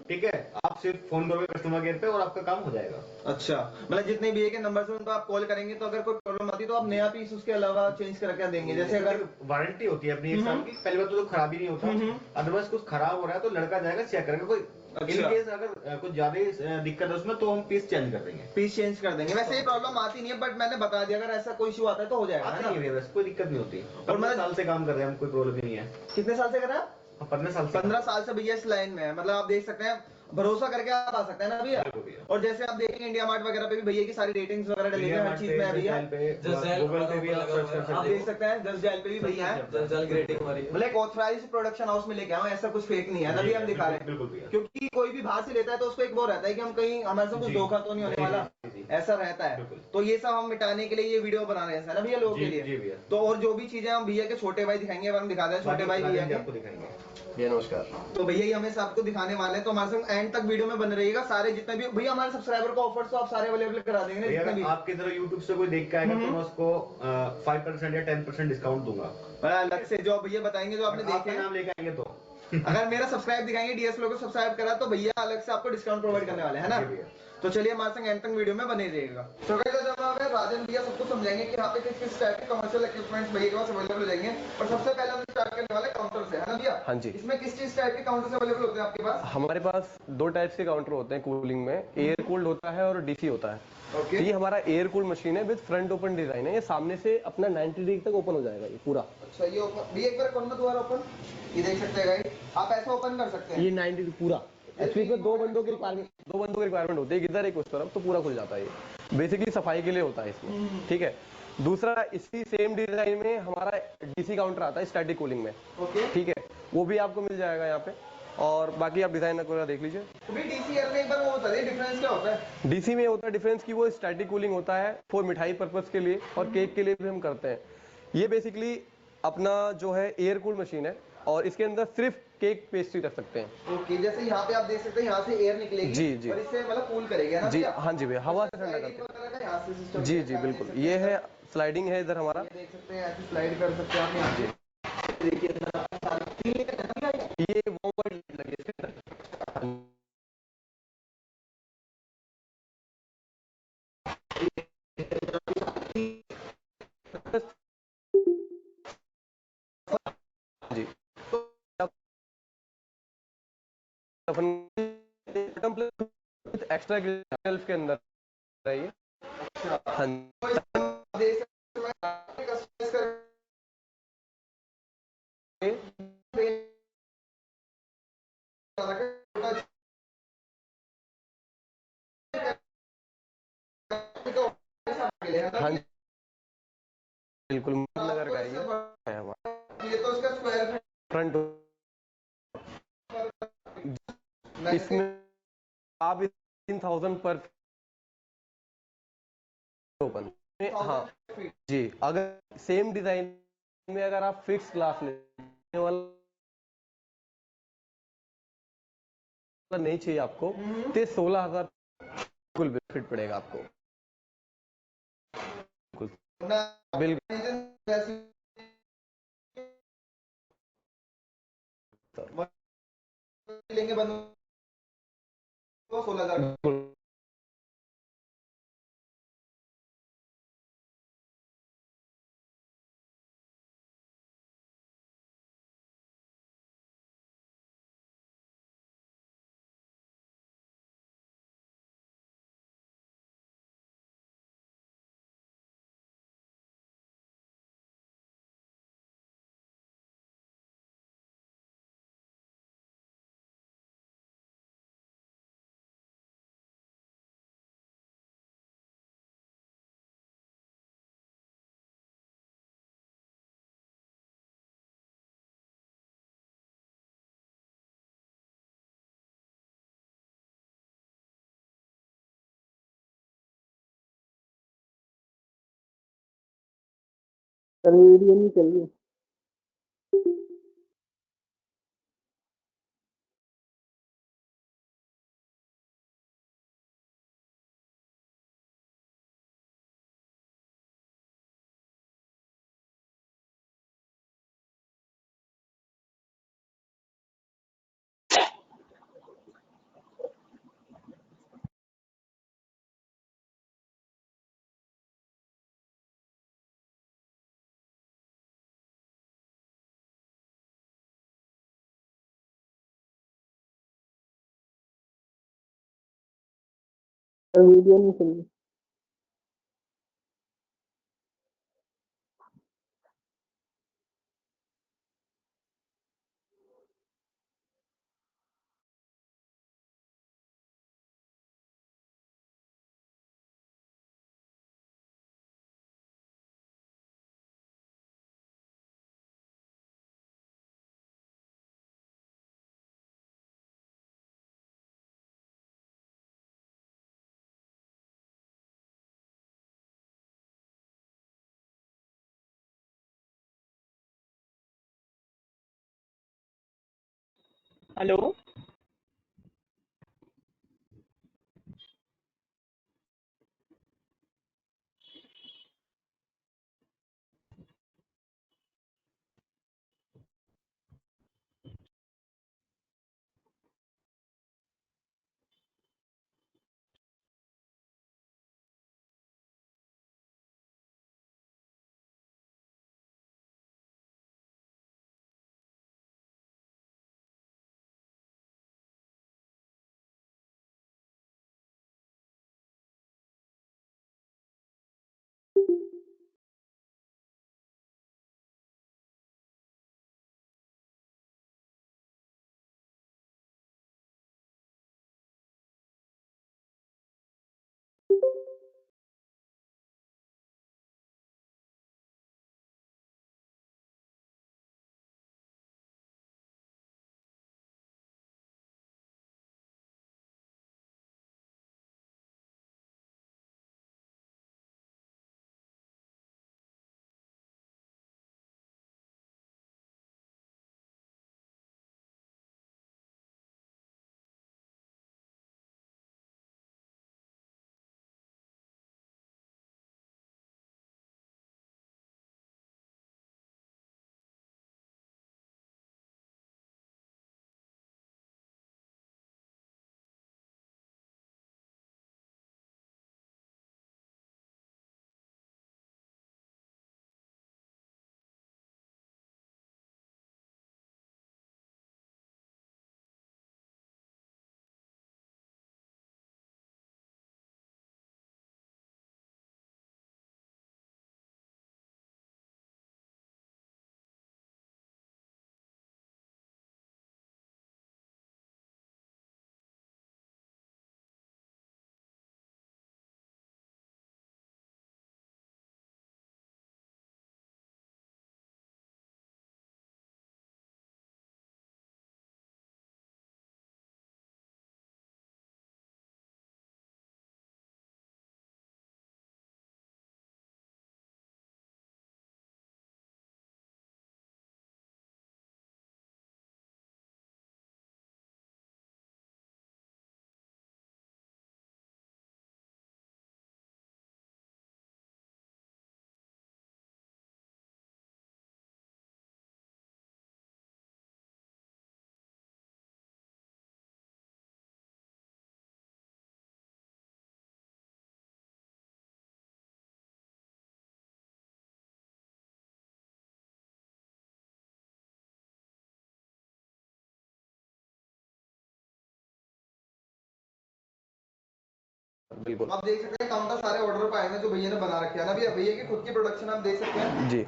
ठीक है। आप सिर्फ फोन करोगे कस्टमर केयर पे और आपका काम हो जाएगा। अच्छा, मतलब जितने भी के नंबर से उनको आप कॉल करेंगे तो अगर कोई प्रॉब्लम आती है तो आप नया पीस उसके अलावा चेंज करके देंगे। जैसे अगर वारंटी होती है अपनी 1 साल की, पहली बात तो खराब ही नहीं होता, अदरवाइज कुछ खराब हो रहा है तो लड़का जाएगा चेक करेगा। कोई इन केस अगर कुछ ज्यादा दिक्कत है उसमें तो हम पीस चेंज कर देंगे। पीस चेंज कर देंगे, वैसे ये प्रॉब्लम आती नहीं है, बट मैंने बता दिया अगर ऐसा कोई इशू आता है तो हो जाएगा, है ना। कोई दिक्कत नहीं होती। और मैं साल से काम कर रहे हैं हम, कोई प्रॉब्लम नहीं है। कितने साल से कर रहे हैं? 15 साल से भैया इस लाइन में है, मतलब आप देख सकते हैं भरोसा करके आप आ सकते हैं ना भैया। और जैसे आप देखेंगे इंडिया मार्ट वगैरह पे भी भैया की सारी रेटिंग्स वगैरह डली है, हर चीज में है भैया। गूगल पे भी आप सर्च कर सकते हैं, आप देख सकते हैं जस्ट डायल पे भी भैया है, मतलब एक ऑथराइज्ड प्रोडक्शन हाउस में लेके आए, ऐसा कुछ फेक नहीं है ना भैया हम दिखा रहे हैं। क्योंकि कोई भी बाहर से लेता है तो उसको एक वो रहता है कि हम कहीं हमारे से कुछ धोखा तो नहीं होने वाला, ऐसा रहता है। तो ये सब हम मिटाने के लिए ये वीडियो बना रहे हैं ना भैया लोगों के लिए। तो और जो भी चीजें हम भैया के छोटे भाई दिखाएंगे, हम दिखा दें छोटे भाई भैया के। भैया नमस्कार। तो भैया ही हमें सबको दिखाने वाले हैं, तो हमारे संग एंड तक वीडियो में बन रहिएगा। सारे जितने भी भैया हमारे सब्सक्राइबर को ऑफर्स तो आप सारे अवेलेबल करा देंगे ना जितने भी। आपकी तरह यूट्यूब से कोई देख के आएगा तो मैं उसको 5% या 10% डिस्काउंट दूंगा। अलग से जो भैया बताएंगे जो आपने देखे नाम लेके आएंगे तो अगर मेरा सब्सक्राइब दिखाएंगे, डीएस लोग को सब्सक्राइब करा तो भैया अलग से आपको डिस्काउंट प्रोवाइड करने वाले हैं ना। तो चलिए हमारे संग एंड तक वीडियो में बने रहिएगा। तो गाइस जब हम राजन भैया सबको समझाएंगे कि यहाँ पे किस किस टाइप के कमर्शियल इक्विपमेंट्स भैया के पास अवेलेबल हो जाएंगे। पर सबसे पहले हम स्टार्ट करने वाले काउंटर से, है ना भैया? हाँ जी। इसमें किस चीज टाइप के काउंटर्स अवेलेबल होते हैं आपके पास? हमारे पास दो टाइप्स के काउंटर होते हैं कूलिंग में, एयर कूल्ड होता है और डीसी होता है। ओके। तो ये हमारा एयर कूल्ड मशीन है विद फ्रंट ओपन डिजाइन है, ये सामने से अपना 90 डिग्री तक ओपन हो जाएगा ये पूरा। अच्छा, ये ओपन भैया एक बार कौन सा दोबारा ओपन? ये देख सकते हैं गाइस, आप ऐसा ओपन कर सकते हैं। ये 90 डिग्री पूरा। एक्चुअली इसमें दो बंदों की रिक्वायरमेंट होती है, एक इधर एक उस तरफ, तो पूरा खुल जाता है ये। बेसिकली सफाई के लिए होता है इसमें, ठीक है। दूसरा इसी सेम डिजाइन में हमारा डीसी काउंटर आता है स्टैटिक कूलिंग में, ओके। ठीक है, वो भी आपको मिल जाएगा यहाँ पे। और बाकी आप डिजाइन वगैरह देख लीजिए। तो भी डीसीआर में एक बार वो बता दीजिए डिफरेंस क्या होता है? डीसी में होता है डिफरेंस कि वो स्टैटिक कूलिंग होता है फॉर मिठाई पर्पस के लिए और केक के लिए भी हम करते हैं। ये बेसिकली अपना जो है एयर कूल मशीन है और इसके अंदर सिर्फ केक पेस्ट्री रख सकते हैं। ओके, जैसे यहाँ पे आप देख सकते हैं यहाँ से एयर निकलेगी जी जी और इससे मतलब कूल करेगी, है ना जी। भैया? हाँ जी भैया, हवा से ठंडा करते हैं। जी जी बिल्कुल, ये है स्लाइडिंग है इधर हमारा, देख सकते हैं ऐसे स्लाइड कर सकते हैं आप यहाँ पे। देखिए ये वार्म वाटर लगी है इसके अंदर। जी एक्स्ट्रा शेल्फ के अंदर है ये। हाँ देख सकते हैं कस्टमाइज कर हाँ बिल्कुल, नगर का है हमारा ये तो उसका स्क्वायर फ्रंट। इसमें आप 3000 पर ओपन में, हाँ जी। अगर सेम डिजाइन में अगर आप फिक्स ग्लास लेने वाला नहीं चाहिए आपको, तो 16,000 बिल्कुल फिट पड़ेगा आपको। बिल्कुल लेंगे बंद 16,000। वीडियो नहीं चल रही। वीडियो नहीं चल रही। हेलो। सर बिल्कुल। आप देख सकते हैं काउंटर सारे ऑर्डर पे आए हैं जो भैया ने बना रखे हैं ना भैया की खुद की प्रोडक्शन आप देख सकते हैं जी।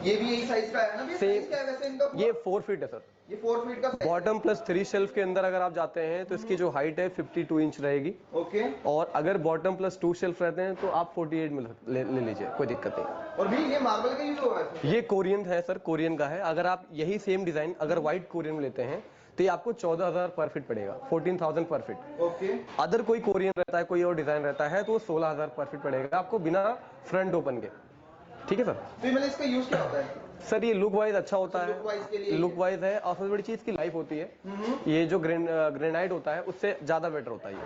ये भी यही साइज का है ना भैया? साइज क्या है वैसे इनका? ये 4 फीट है सर। ये 4 फीट का बॉटम प्लस 3 शेल्फ के अंदर अगर आप जाते हैं तो इसकी जो हाइट है 52 इंच रहेगी। ओके। और अगर बॉटम प्लस 2 शेल्फ रहते हैं तो आप 48 में ले लीजिए, कोई दिक्कत नहीं। और भी ये मार्बल का यूज हुआ है? ये कोरियन है सर, कोरियन का है। अगर आप यही सेम डिजाइन अगर व्हाइट कोरियन में लेते हैं तो ये आपको 14,000 पर फीट पड़ेगा, 14,000 पर फीट। ओके। अदर कोई कोरियन रहता है, कोई और डिजाइन रहता है तो वो 16,000 पर फीट पड़ेगा आपको बिना फ्रंट ओपन के। ठीक है सर। तो मतलब इसका यूज क्या होता है सर? ये लुक वाइज अच्छा होता है, लुक वाइज है और सबसे बड़ी चीज की लाइफ होती है। ये जो ग्रेनाइट होता है उससे ज्यादा बेटर होता है ये।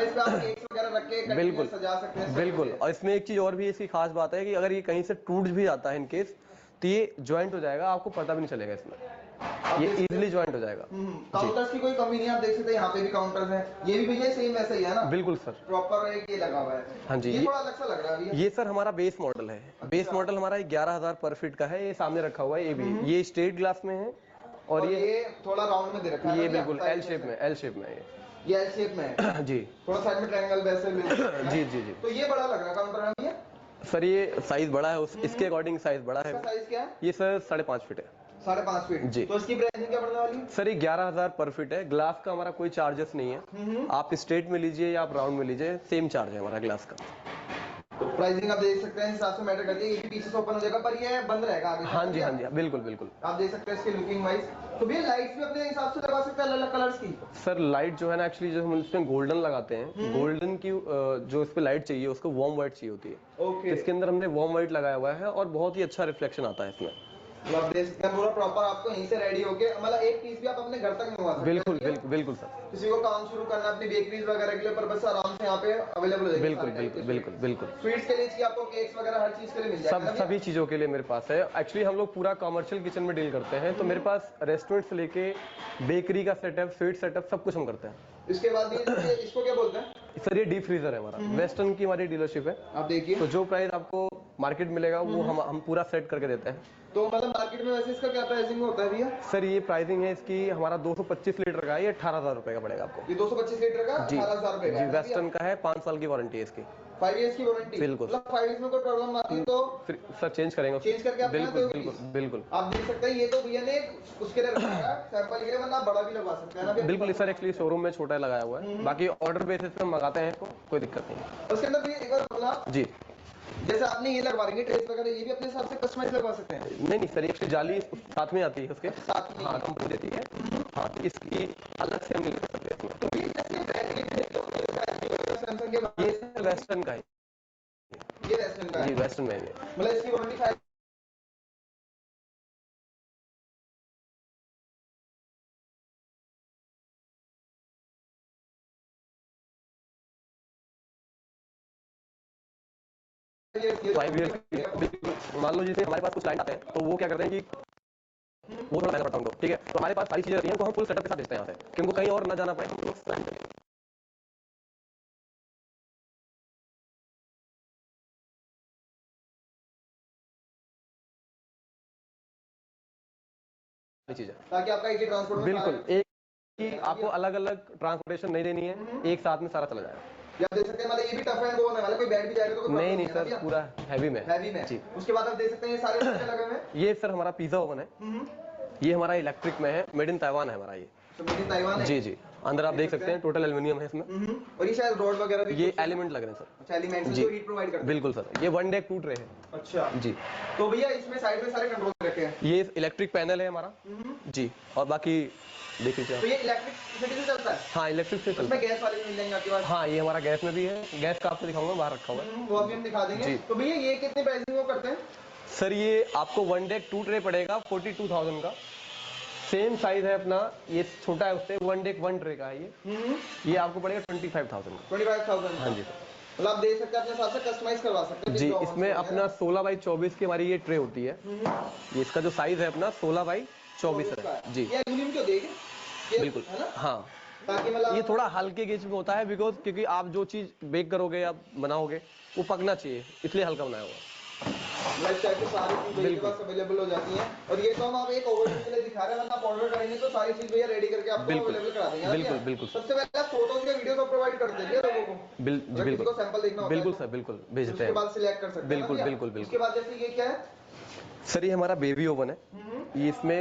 इस पे आप केक्स वगैरह रख के बिल्कुल सजा सकते हैं। बिल्कुल। और इसमें एक चीज और भी इसकी खास बात है कि अगर ये कहीं से टूट भी जाता है इन केस तो ये ज्वाइंट हो जाएगा, आपको पता भी नहीं चलेगा इसमें, ये इजीली ज्वाइंट हो जाएगा। काउंटर्स की कोई कमी नहीं है, आप देख सकते हैं यहाँ पे भी काउंटर्स हैं। ये भी भैया सेम वैसा ही है ना? बिल्कुल सर, प्रॉपर एक ये लगा हुआ है। हाँ जी। ये थोड़ा अलग सा लग रहा है ये सर हमारा बेस मॉडल है। बेस मॉडल हमारा 11,000 पर फीट का है। ये सामने रखा हुआ है, ये भी ये स्ट्रेट ग्लास में है और ये थोड़ा राउंड में दे रखा है। ये बिल्कुल एल शेप में, एल शेप में ये एल शेप में है जी। थोड़ा साइड में ट्रायंगल वैसे जी जी जी। तो ये बड़ा लग रहा है काउंटर में भैया? सर ये साइज बड़ा है, इसके अकॉर्डिंग साइज बड़ा है। साइज क्या है? ये सर 5.5 फीट है। 5.5 फीट जी। तो इसकी प्राइसिंग क्या पड़ने वाली है? सर ये 11,000 पर फीट है। ग्लास का हमारा कोई चार्जेस नहीं है, आप स्ट्रेट में लीजिए या आप राउंड में लीजिए, सेम चार्ज है हमारा ग्लास का। तो प्राइसिंग आप देख सकते हैं, हिसाब से मैटर करती है। ये पीछे से ओपन हो जाएगा पर ये बंद रहेगा आगे। हाँ जी हाँ जी, बिल्कुल बिल्कुल। आप देख सकते हैं इसके लुकिंग वाइज। तो भैया लाइट्स भी अपने हिसाब से लगा सकते हैं अलग अलग कलर्स की? सर लाइट जो है ना एक्चुअली जो हम इसमें गोल्डन लगाते हैं, गोल्डन की जो इस पे लाइट चाहिए उसको वार्म व्हाइट चाहिए होती है। ओके। इसके अंदर हमने वार्म व्हाइट लगाया हुआ है और बहुत ही अच्छा रिफ्लेक्शन आता है इसमें। आप देख सकते हैं पूरा प्रॉपर आपको यहीं से रेडी होके मतलब एक पीस भी आप अपने घर तक मंगवा सकते हैं। बिल्कुल बिल्कुल बिल्कुल सर। किसी को काम शुरू करना अपनी बेकरीज वगैरह के लिए पर्पस आराम से यहाँ पे अवेलेबल हो जाएगी। बिल्कुल बिल्कुल बिल्कुल बिल्कुल। स्वीट्स के लिए चाहिए आपको, केक्स वगैरह हर चीज के लिए मिल जाएगा। सभी चीजों के लिए मेरे पास है। एक्चुअली हम लोग पूरा कमर्शियल किचन में डील करते हैं, तो मेरे पास रेस्टोरेंट से लेके बेकरी का सेटअप, स्वीट सेटअप सब कुछ हम करते हैं। इसके बाद भी इसको क्या बोलते हैं? सर ये डीप फ्रीजर है हमारा, वेस्टर्न की हमारी डीलरशिप है। आप देखिए तो जो प्राइस आपको मार्केट मिलेगा वो हम पूरा सेट करके देते हैं। तो मतलब मार्केट में वैसे इसका क्या प्राइसिंग होता है भैया? सर ये प्राइसिंग है इसकी हमारा 225 लीटर का है, ये 18,000 रुपए का पड़ेगा आपको। ये 225 लीटर का 18,000 रुपए का जी। वेस्टर्न का है, 5 साल की वारंटी है इसकी। 5 इयर्स की वारंटी? बिल्कुल। मतलब 5 इयर्स में कोई प्रॉब्लम आती है तो सर चेंज करेंगे, चेंज करके आप बिल्कुल बिल्कुल बिल्कुल। आप देख सकते हैं ये तो भैया ने उसके लिए रखा सैंपल के लिए, वरना बड़ा भी लगवा सकते हैं ना? बिल्कुल सर, एक्चुअली शोरूम में छोटा लगाया हुआ है, बाकी ऑर्डर बेसिस पे हम मंगाते हैं इसको, कोई दिक्कत नहीं। उसके अंदर भी एक बार बोला जी, जैसे आपने ये लगवा देंगे ट्रेस वगैरह, ये भी अपने हिसाब से कस्टमाइज लगवा सकते हैं? नहीं सारी एक्चुअली जाली साथ में आती है उसके साथ में? हाँ, कंपनी देती है। हाँ, तो इसकी अलग से हम नहीं ले सकते इसमें। तो ये सैमसंग के ये वेस्टर्न का है, ये वेस्टर्न का जी है वेस्टर्न में है। मतलब इसकी वारंटी 5 ईयर्स बिल्कुल। मान लो जैसे हमारे पास कुछ क्लाइंट आते हैं तो वो क्या करते हैं कि वो थोड़ा महंगा पड़ता है उनको, ठीक है, तो हमारे पास सारी चीजें रहती हैं, तो हम फुल सेटअप के साथ भेजते हैं यहाँ से, क्योंकि कहीं और ना जाना पड़े। चीजें ताकि आपका एक ही ट्रांसपोर्ट में बिल्कुल एक ही, आपको अलग अलग ट्रांसपोर्टेशन नहीं देनी है, एक साथ में सारा चला जाएगा। आप देख सकते हैं मतलब ये भी टफ एंड होने वाला, कोई बैठ भी जाएगा तो कोई नहीं problem सर, है ना? पूरा हैवी में हैवी में जी। उसके बाद आप देख सकते हैं ये सारे चीजें लगे हुए हैं। ये सर हमारा पिज्जा ओवन है, ये हमारा इलेक्ट्रिक में है, मेड इन ताइवान है हमारा ये। तो मेड इन ताइवान है जी जी। अंदर आप देख सकते हैं टोटल एल्युमिनियम है इसमें। और ये शायद रोड वगैरह भी ये एलिमेंट लग रहे हैं सर। अच्छा, एलिमेंट्स जी जो हीट प्रोवाइड करते हैं। बिल्कुल सर, ये 1 डे 2 ट्रे है। अच्छा जी। तो भैया इसमें साइड में सारे कंट्रोल रखे हैं। ये इलेक्ट्रिक पैनल है हमारा जी, और बाकी देख लीजिए तो ये इलेक्ट्रिसिटी से चलता है? हाँ इलेक्ट्रिक से चलता उसमें गैस वाले भी मिल जाएंगे आपके पास? है। हाँ ये हमारा गैस में भी है, गैस का आपको दिखाऊंगा, बाहर रखा हुआ है। वो भी हम दिखा देंगे। जी। तो भैया ये कितने प्राइसिंग वो करते हैं? सर ये आपको 1 डे 2 ट्रे पड़ेगा 42,000 का। सेम साइज है अपना, ये छोटा है उससे, 1 डे 1 ट्रे का है ये आपको पड़ेगा 25,000 का। 25,000? हाँ जी सर। मतलब आप देख सकते हैं अपने हिसाब से कस्टमाइज करवा सकते हैं जी। इसमें अपना 16x24 की हमारी ये ट्रे होती है। ये इसका जो साइज है अपना 16x24 है जी। ये एल्युमिनियम क्यों देगी? बिल्कुल है ना? हाँ, ताकि मतलब ये थोड़ा हल्के गेज में होता है, बिकॉज क्योंकि आप जो चीज बेक करोगे या बनाओगे वो पकना चाहिए, इसलिए हल्का बनाया हुआ। वेबसाइट पे सारी चीज भैया के पास अवेलेबल हो जाती है। और ये तो हम आप एक ओवरव्यू के लिए दिखा रहे हैं, वरना आप ऑर्डर करेंगे तो सारी चीज भैया रेडी करके आपको अवेलेबल करा देंगे। बिल्कुल बिल्कुल सबसे पहले फोटोज या वीडियो प्रोवाइड कर देंगे लोगों को, बिल्कुल को सैंपल देखना होता बिल्कुल है सर, बिल्कुल भेजते उसके हैं, बाद सिलेक्ट कर सकते हैं। बिल्कुल बिल्कुल उसके बिल्कुल। बाद जैसे ये क्या है सर ये हमारा बेबी ओवन है, ये इसमें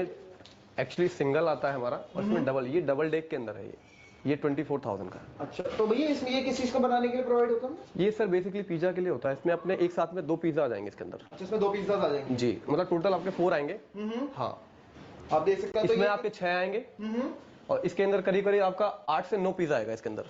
एक्चुअली सिंगल आता है हमारा, और इसमें डबल, ये डबल डेक के अंदर है ये 24,000 का। अच्छा, तो भैया इसमें ये किस चीज को बनाने के लिए प्रोवाइड होता है? ये सर बेसिकली पिज्जा के लिए होता है, इसमें अपने एक साथ में 2 पिज्जा आ जाएंगे इसके अंदर। अच्छा, इसमें 2 पिज्जा आ जाएंगे जी, मतलब टोटल आपके 4 आएंगे। हाँ, आप देख सकते हैं। इसमें आपके 6 आएंगे, और इसके अंदर करीब करीब आपका 8 से 9 पिज्जा आएगा इसके अंदर।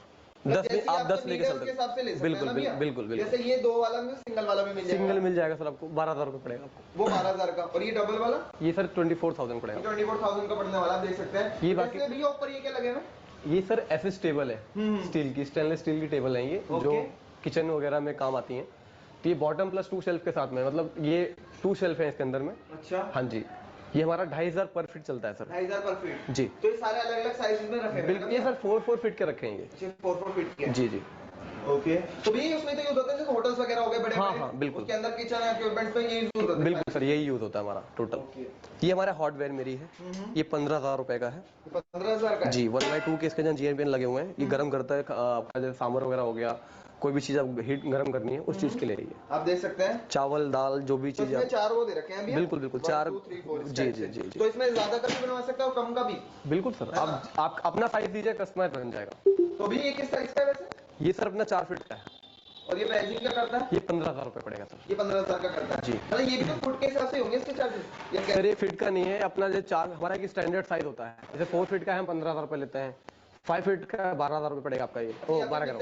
10 में आप 10 लेके चल सकते हैं। बिल्कुल बिल्कुल बिल्कुल। जैसे ये 2 वाला में सिंगल वाला में मिल जाएगा। सिंगल मिल जाएगा सर आपको 12,000 रुपये पड़ेगा आपको। वो 12,000 का, और ये डबल वाला ये सर 24,000 पड़ेगा। 24,000 का पड़ने वाला, आप देख सकते हैं। ये बाकी भैया ऊपर ये क्या लगे हुए? ये सर एसएस टेबल है, स्टील की, स्टेनलेस स्टील की टेबल है ये, जो किचन वगैरह में काम आती है। तो ये बॉटम प्लस 2 शेल्फ के साथ में, मतलब ये 2 शेल्फ है इसके अंदर में। अच्छा, हाँ जी, ये हमारा 2,500 पर फीट चलता है सर। 2,500 पर फीट जी। तो ये सारे अलग अलग साइज में रखे हैं? बिल्कुल, ये सर 4 फीट के रखेंगे। 4 फीट के। जी जी। ओके, तो भी उसमें तो यूज होता है जैसे होटल्स वगैरह हो गए बड़े। हाँ बिल्कुल, उसके अंदर किचन इक्विपमेंट्स में ये यूज होता है। बिल्कुल सर, यही यूज होता है हमारा टोटल। ये हमारा हार्डवेयर मेरी है, ये 15,000 रुपए का है। 15,000 का जी, 1/2 के इसके जो GNPN लगे हुए हैं, ये गर्म करता है आपका जैसे सांभर वगैरह हो गया, कोई भी चीज आप हीट गर्म करनी है उस चीज के लिए ये आप देख सकते हैं। चावल दाल जो भी चीज, 4 वो दे रखे हैं अभी। बिल्कुल बिल्कुल 4। 1 2 3 4 जी जी जी। तो इसमें ज्यादा का भी बनवा सकते हो और कम का भी? बिल्कुल सर, आप अपना साइज दीजिए, कस्टमाइज बन जाएगा। तो भी ये किस साइज का है वैसे? ये सर अपना 4 फीट का है। और ये प्राइसिंग क्या करता है? ये 15,000 रुपए पड़ेगा सर। ये 15,000 का करता है जी। मतलब ये भी तो फुट के हिसाब से होंगे इसके चार्जेस? सर ये फीट का नहीं है अपना, जो 4 हमारा एक स्टैंडर्ड साइज होता है, जैसे 4 फीट का है हम 15,000 रुपए लेते हैं, 5 फीट का 12,000 रुपए पड़ेगा आपका। ये 12 करो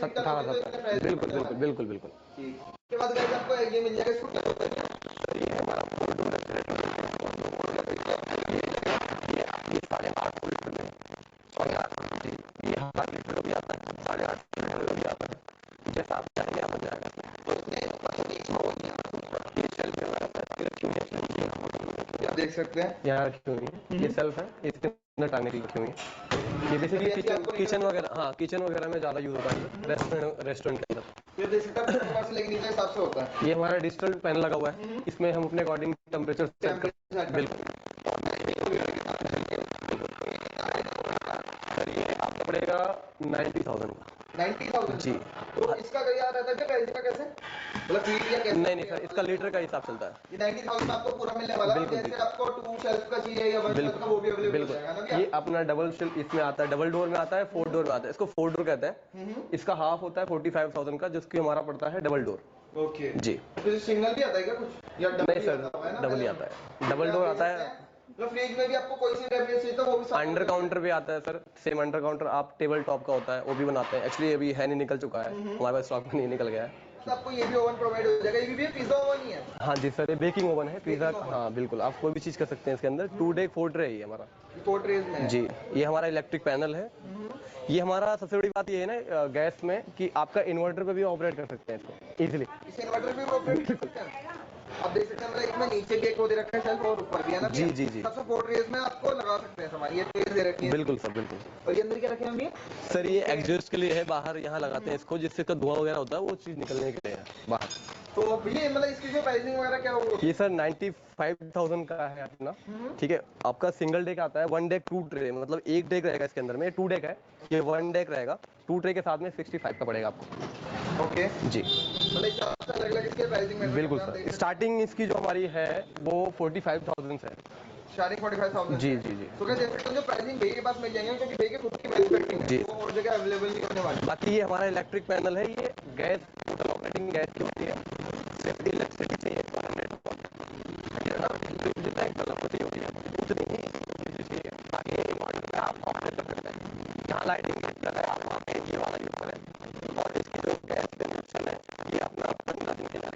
18,000। बिल्कुल बिल्कुल बिल्कुल बिल्कुल। उसके बाद गाइस आपको ये मिल जाएगा, इसको क्या होता है? ये हमारा 4 डोर रेफ्रिजरेटर ये 8.5 लीटर में 8.5 जी, ये 8 लीटर का भी आता है, 8.5 लीटर का भी आता है, जैसा आप चाहेंगे आप बन जाएगा। तो आप देख सकते हैं यहाँ रखी हुई है, ये सेल्फ है, इसके अंदर टांगने के लिए रखी हुई है। ये बेसिकली किचन वगैरह, हाँ किचन वगैरह में ज्यादा यूज होता है, रेस्टोरेंट के अंदर। ये देख सकते हैं ऊपर से लेके नीचे हिसाब से होता है। ये हमारा डिजिटल पैनल लगा हुआ है, इसमें हम अपने अकॉर्डिंग टेम्परेचर सेट कर, बिल्कुल। ये आपको पड़ेगा 90,000 का। 90,000 जी। तो इसका क्या रहता है, प्राइस का कैसे, मतलब फीट या कैसे? नहीं सर, इसका लीटर का हिसाब चलता है। ये 90,000 में आपको पूरा मिलने वाला है। जैसे आपको 2 शेल्फ का चाहिए या 1 शेल्फ का, वो भी अवेलेबल हो जाएगा ना? ये अपना डबल शेल्फ इसमें आता है, डबल डोर में आता है, 4 डोर में आता है, इसको 4 डोर कहते हैं। इसका हाफ होता है 45,000 का, जिसकी हमारा पड़ता है डबल डोर। ओके जी। तो सिंगल भी आता है क्या कुछ, या डबल? नहीं सर, डबल ही आता है, डबल डोर आता है। तो फ्रिज में भी आपको कोई सी रेफरेंस चाहिए तो वो भी अंडर काउंटर भी आता है सर, सेम अंडर काउंटर आप टेबल टॉप का होता है, वो भी बनाते हैं। एक्चुअली अभी है नहीं, निकल चुका है हमारे पास, स्टॉक में नहीं निकल गया है। तो आपको ये भी ओवन प्रोवाइड हो जाएगा। ये भी पिज्जा ओवन ही है? हाँ जी सर, ये बेकिंग ओवन है, पिज्जा। हाँ बिल्कुल, आप कोई भी चीज कर सकते हैं इसके अंदर। 2 डे 4 ट्रे है हमारा। 4 ट्रेज में जी। ये हमारा इलेक्ट्रिक पैनल है। ये हमारा सबसे बड़ी बात ये है ना गैस में, कि आपका इन्वर्टर पे भी ऑपरेट कर सकते हैं इसको इजीली। इस इन्वर्टर पे भी ऑपरेट कर सकते हैं। आप देख सकते हैं मतलब इसमें नीचे भी एक वो दे रखा है शेल्फ, और ऊपर भी है ना? जी जी जी। सबसे 4 ट्रेज में आपको लगा सकते हैं सामान। ये ट्रेज दे रखी है। बिल्कुल सर, बिल्कुल। और ये अंदर क्या रखे हैं सर? ये एग्जॉस्ट के लिए है, बाहर यहाँ लगाते हैं इसको, जिससे का धुआं वगैरह होता है वो चीज निकलने के लिए है बाहर। तो ये मतलब इसकी जो प्राइसिंग वगैरह क्या होगी? ये सर 95,000 का है अपना। ठीक है, आपका सिंगल डेक आता है, 1 डेक 2 ट्रे, मतलब 1 डेक रहेगा इसके अंदर में, 2 डेक है, ये 1 डेक रहेगा। 2 ट्रे के साथ में 65 का पड़ेगा आपको। ओके जी। मतलब अलग-अलग इसके प्राइसिंग में बिल्कुल सर, स्टार्टिंग इसकी जो हमारी है वो 45,000 से है। स्टार्टिंग 45,000। जी जी जी। तो क्या देख सकते हैं जो प्राइसिंग भैया के पास मिल जाएंगे, क्योंकि भैया की खुद की मैन्युफैक्चरिंग है, वो और जगह अवेलेबल नहीं होने वाली। बाकी ये हमारा इलेक्ट्रिक पैनल है, ये गैस टोटल ऑपरेटिंग गैस की होती है, सिर्फ इलेक्ट्रिसिटी चाहिए 400 वाट, जितना एक बल्ब होती है उतनी ही बिजली चाहिए। बाकी इन्वर्टर पे आप ऑपरेट कर सकते हैं, जहाँ लाइटिंग है आप वहाँ पे ये वाला यूज करें। और इसकी जो गैस कंजप्शन है ये अपना 15 दिन के लिए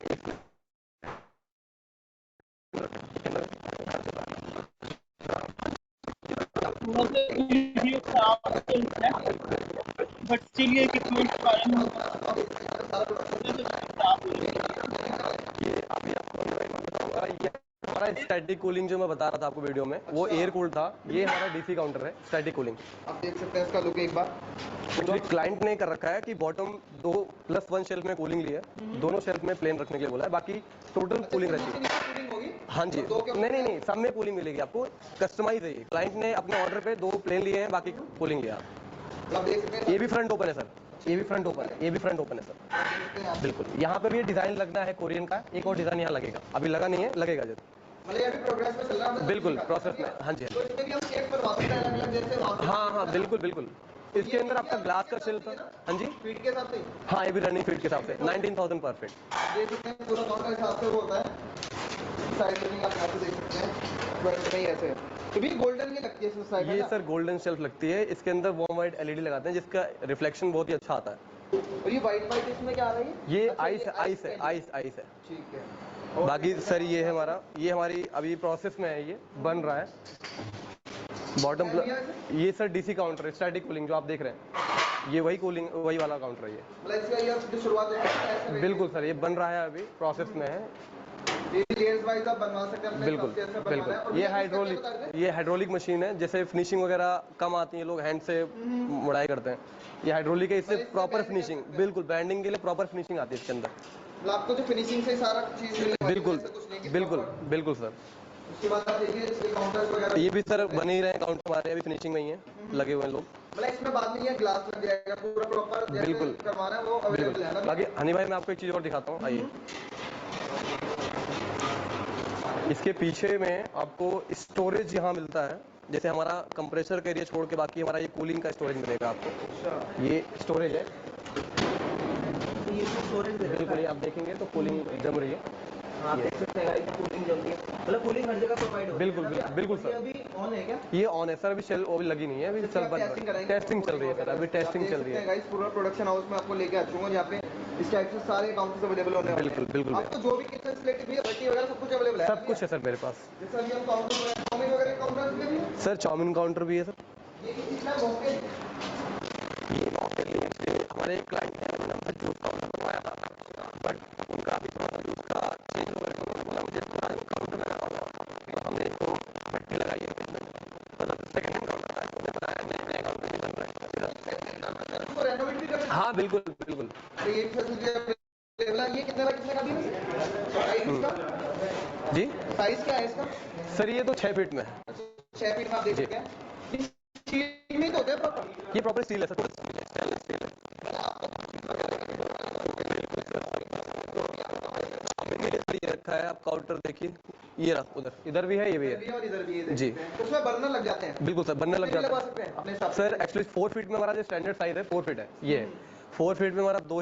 बट स्टिल ये इक्विपमेंट के बारे में ये अभी आपको ये हमारा हमारा स्टैटिक कूलिंग जो मैं बता रहा था आपको वीडियो में, वो एयर कूल्ड था। ये हमारा डीसी काउंटर है, स्टैटिक कूलिंग। आप देख सकते हैं इसका लुक एक बार। एक्चुअली क्लाइंट ने कर रखा है कि बॉटम 2+1 शेल्फ में कूलिंग ली है, दोनों शेल्फ में प्लेन रखने के लिए बोला है, बाकी टोटल कूलिंग रहती है। कूलिंग होगी? हाँ जी, नहीं, सब में कूलिंग मिलेगी आपको, कस्टमाइज है ये। क्लाइंट ने अपने ऑर्डर पे 2 प्लेन लिए हैं, बाकी कूलिंग लिया। आप देख सकते हैं ये भी फ्रंट ओपन है सर, ये भी फ्रंट ओपन है, ये भी फ्रंट ओपन है सर, बिल्कुल। यहाँ पर भी डिजाइन लगना है कोरियन का, एक और डिजाइन यहाँ लगेगा, अभी लगा नहीं है, लगेगा जब। मतलब ये अभी प्रोग्रेस में चल रहा है? बिल्कुल प्रोसेस में, हाँ जी। तो इसमें भी हम चेक करवा सकते हैं अलग-अलग, जैसे वहाँ पे हाँ, बिल्कुल। इसके अंदर आपका ग्लास का शेल्फ है। हाँ जी, फीट के हिसाब से? हाँ, ये भी रनिंग फीट के हिसाब से 19,000 पर फीट। देख सकते हैं पूरा काउंटर हिसाब से वो होता है। साइड रनिंग आप यहाँ पे देख सकते हैं, बट नहीं ऐसे है। तो भी गोल्डन की लगती है इस साइड में ये ना? सर गोल्डन शेल्फ लगती है, इसके अंदर वार्म वाइट एलईडी लगाते हैं, जिसका रिफ्लेक्शन बहुत ही अच्छा आता है। और ये वाइट इसमें क्या आ रही है? ये अच्छा, आइस है। ठीक है। बाकी सर ये है हमारा, ये हमारी अभी प्रोसेस में है, ये बन रहा है बॉटम। ये सर डीसी काउंटर है, स्टैटिक कूलिंग जो आप देख रहे हैं, ये वही कूलिंग, वही वाला काउंटर है ये। मतलब इसका ये जो शुरुआत है बिल्कुल सर, ये बन रहा है, अभी प्रोसेस में है। ये लेयर्स वाइज आप बनवा सकते हैं अपने बिल्कुल हिसाब से, ऐसा बनवाना है। और ये इसका क्या हाइड्रोलिक, बता रहे थे? ये हाइड्रोलिक मशीन है, जैसे फिनिशिंग वगैरह कम आती है, लोग हैंड से मुड़ाई करते हैं, ये हाइड्रोलिक है, इससे प्रॉपर फिनिशिंग, बिल्कुल बैंडिंग के लिए प्रॉपर फिनिशिंग आती है इसके अंदर। मतलब आपको जो फिनिशिंग से सारा चीज मिलने वाली है, बिल्कुल ऐसा कुछ नहीं कि proper। बिल्कुल सर। उसके बाद आप देखिए इसके काउंटर्स वगैरह, ये भी सर बने ही रहे काउंटर हमारे, अभी फिनिशिंग में ही है, लगे हुए हैं लोग। मतलब इसमें बाद में ये ग्लास लग जाएगा पूरा प्रॉपर, जैसे बिल्कुल। करवाना है वो अवेलेबल है ना? बाकी हनी भाई मैं आपको एक चीज़ और दिखाता हूँ, आइए। इसके पीछे में आपको स्टोरेज यहाँ मिलता है, जैसे हमारा कंप्रेसर का एरिया छोड़ के बाकी हमारा ये कूलिंग का स्टोरेज मिलेगा आपको। ये स्टोरेज है, ये स्टोरेज बिल्कुल। ये आप देखेंगे तो कूलिंग जम रही है, आप देख सकते हैं गाइस, कूलिंग जम रही है, मतलब कूलिंग हर जगह प्रोवाइड हो बिल्कुल ये सर। अभी ऑन है क्या? ये ऑन है सर, अभी शेल अभी लगी नहीं है, अभी चल बन रहा है, टेस्टिंग चल रही है सर, अभी टेस्टिंग चल रही है। गाइस पूरा प्रोडक्शन हाउस में आपको लेके आ चुका हूं, यहाँ पे इस टाइप से सारे काउंटर्स अवेलेबल होने वाले हैं। बिल्कुल। आपको जो भी किचन से रिलेटेड भी भट्टी वगैरह सब कुछ अवेलेबल है? सब कुछ है सर मेरे पास। जैसे अभी हम काउंटर चाउमीन वगैरह काउंटर में भी है? सर चाउमीन काउंटर भी है सर। ये कितना मौके हमारे एक क्लाइंट ने अभी हमसे जूस काउंटर बनवाया था, बट उनका अभी थोड़ा जूस का चेंज हो गया, उन्होंने बोला मुझे थोड़ा काउंटर में लगाओ, हमने इसको भट्टी लगाई है, मतलब सेकंड हैंड काउंटर है, उन्होंने बताया नए काउंटर भी बन रहा है। रेनोवेट भी कर? हाँ बिल्कुल। तो ये फैसिलिटी अवेलेबल है। ये कितने बाय कितने का भी है? साइज इसका जी साइज क्या है इसका? सर ये तो 6 फीट में है। 6 फीट में आप देख सकते हैं। स्टील में तो होता है प्रॉपर? ये प्रॉपर स्टील है सर, स्टेनलेस स्टील है। ये रखा है, आप काउंटर देखिए, ये रहा उधर, इधर भी है, ये भी है और इधर भी है जी। तो उसमें बर्नर लग जाते हैं? बिल्कुल सर, बनने लग जाता लगवा है सकते हैं अपने हिसाब से? सर। एक्चुअली 4 फीट में हमारा जो स्टैंडर्ड साइज है 4 फीट है, ये है 4 फीट में हमारा दो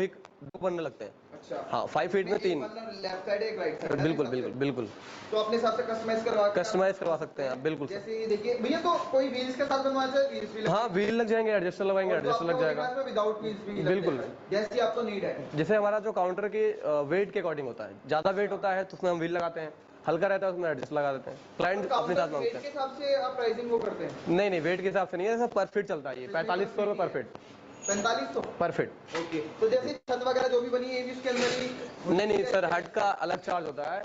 बनने लगते हैं। अच्छा हाँ, 5 फीट में 3। लेफ्ट साइड एक राइट साइड? बिल्कुल तो अपने हिसाब से कस्टमाइज करवा सकते हैं आप, बिल्कुल सर। जैसे ये देखिए भैया, तो कोई व्हील्स के साथ बनवाना चाहे व्हील्स भी हाँ, व्हील लग जाएंगे, एडजस्टर लगवाएंगे, एडजस्टर लग जाएगा, विदाउट व्हील्स भी बिल्कुल। जैसी आपको नीड है। जैसे हमारा जो काउंटर के वेट के अकॉर्डिंग होता है, ज्यादा वेट होता है तो उसमें हम व्हील लगाते हैं, हल्का रहता है उसमें एडजस्ट लगा देते हैं, क्लाइंट अपने साथ मांगते वेट के हिसाब से आप प्राइसिंग वो करते हैं? हैं। नहीं, वेट के हिसाब से नहीं है सर, पर फीट चलता है ये, 4500 रुपये पर फीट। 4500 पर फीट। ओके। तो जैसे छत वगैरह जो भी बनी है ये भी उसके अंदर ही? नहीं सर, हट का अलग चार्ज होता है,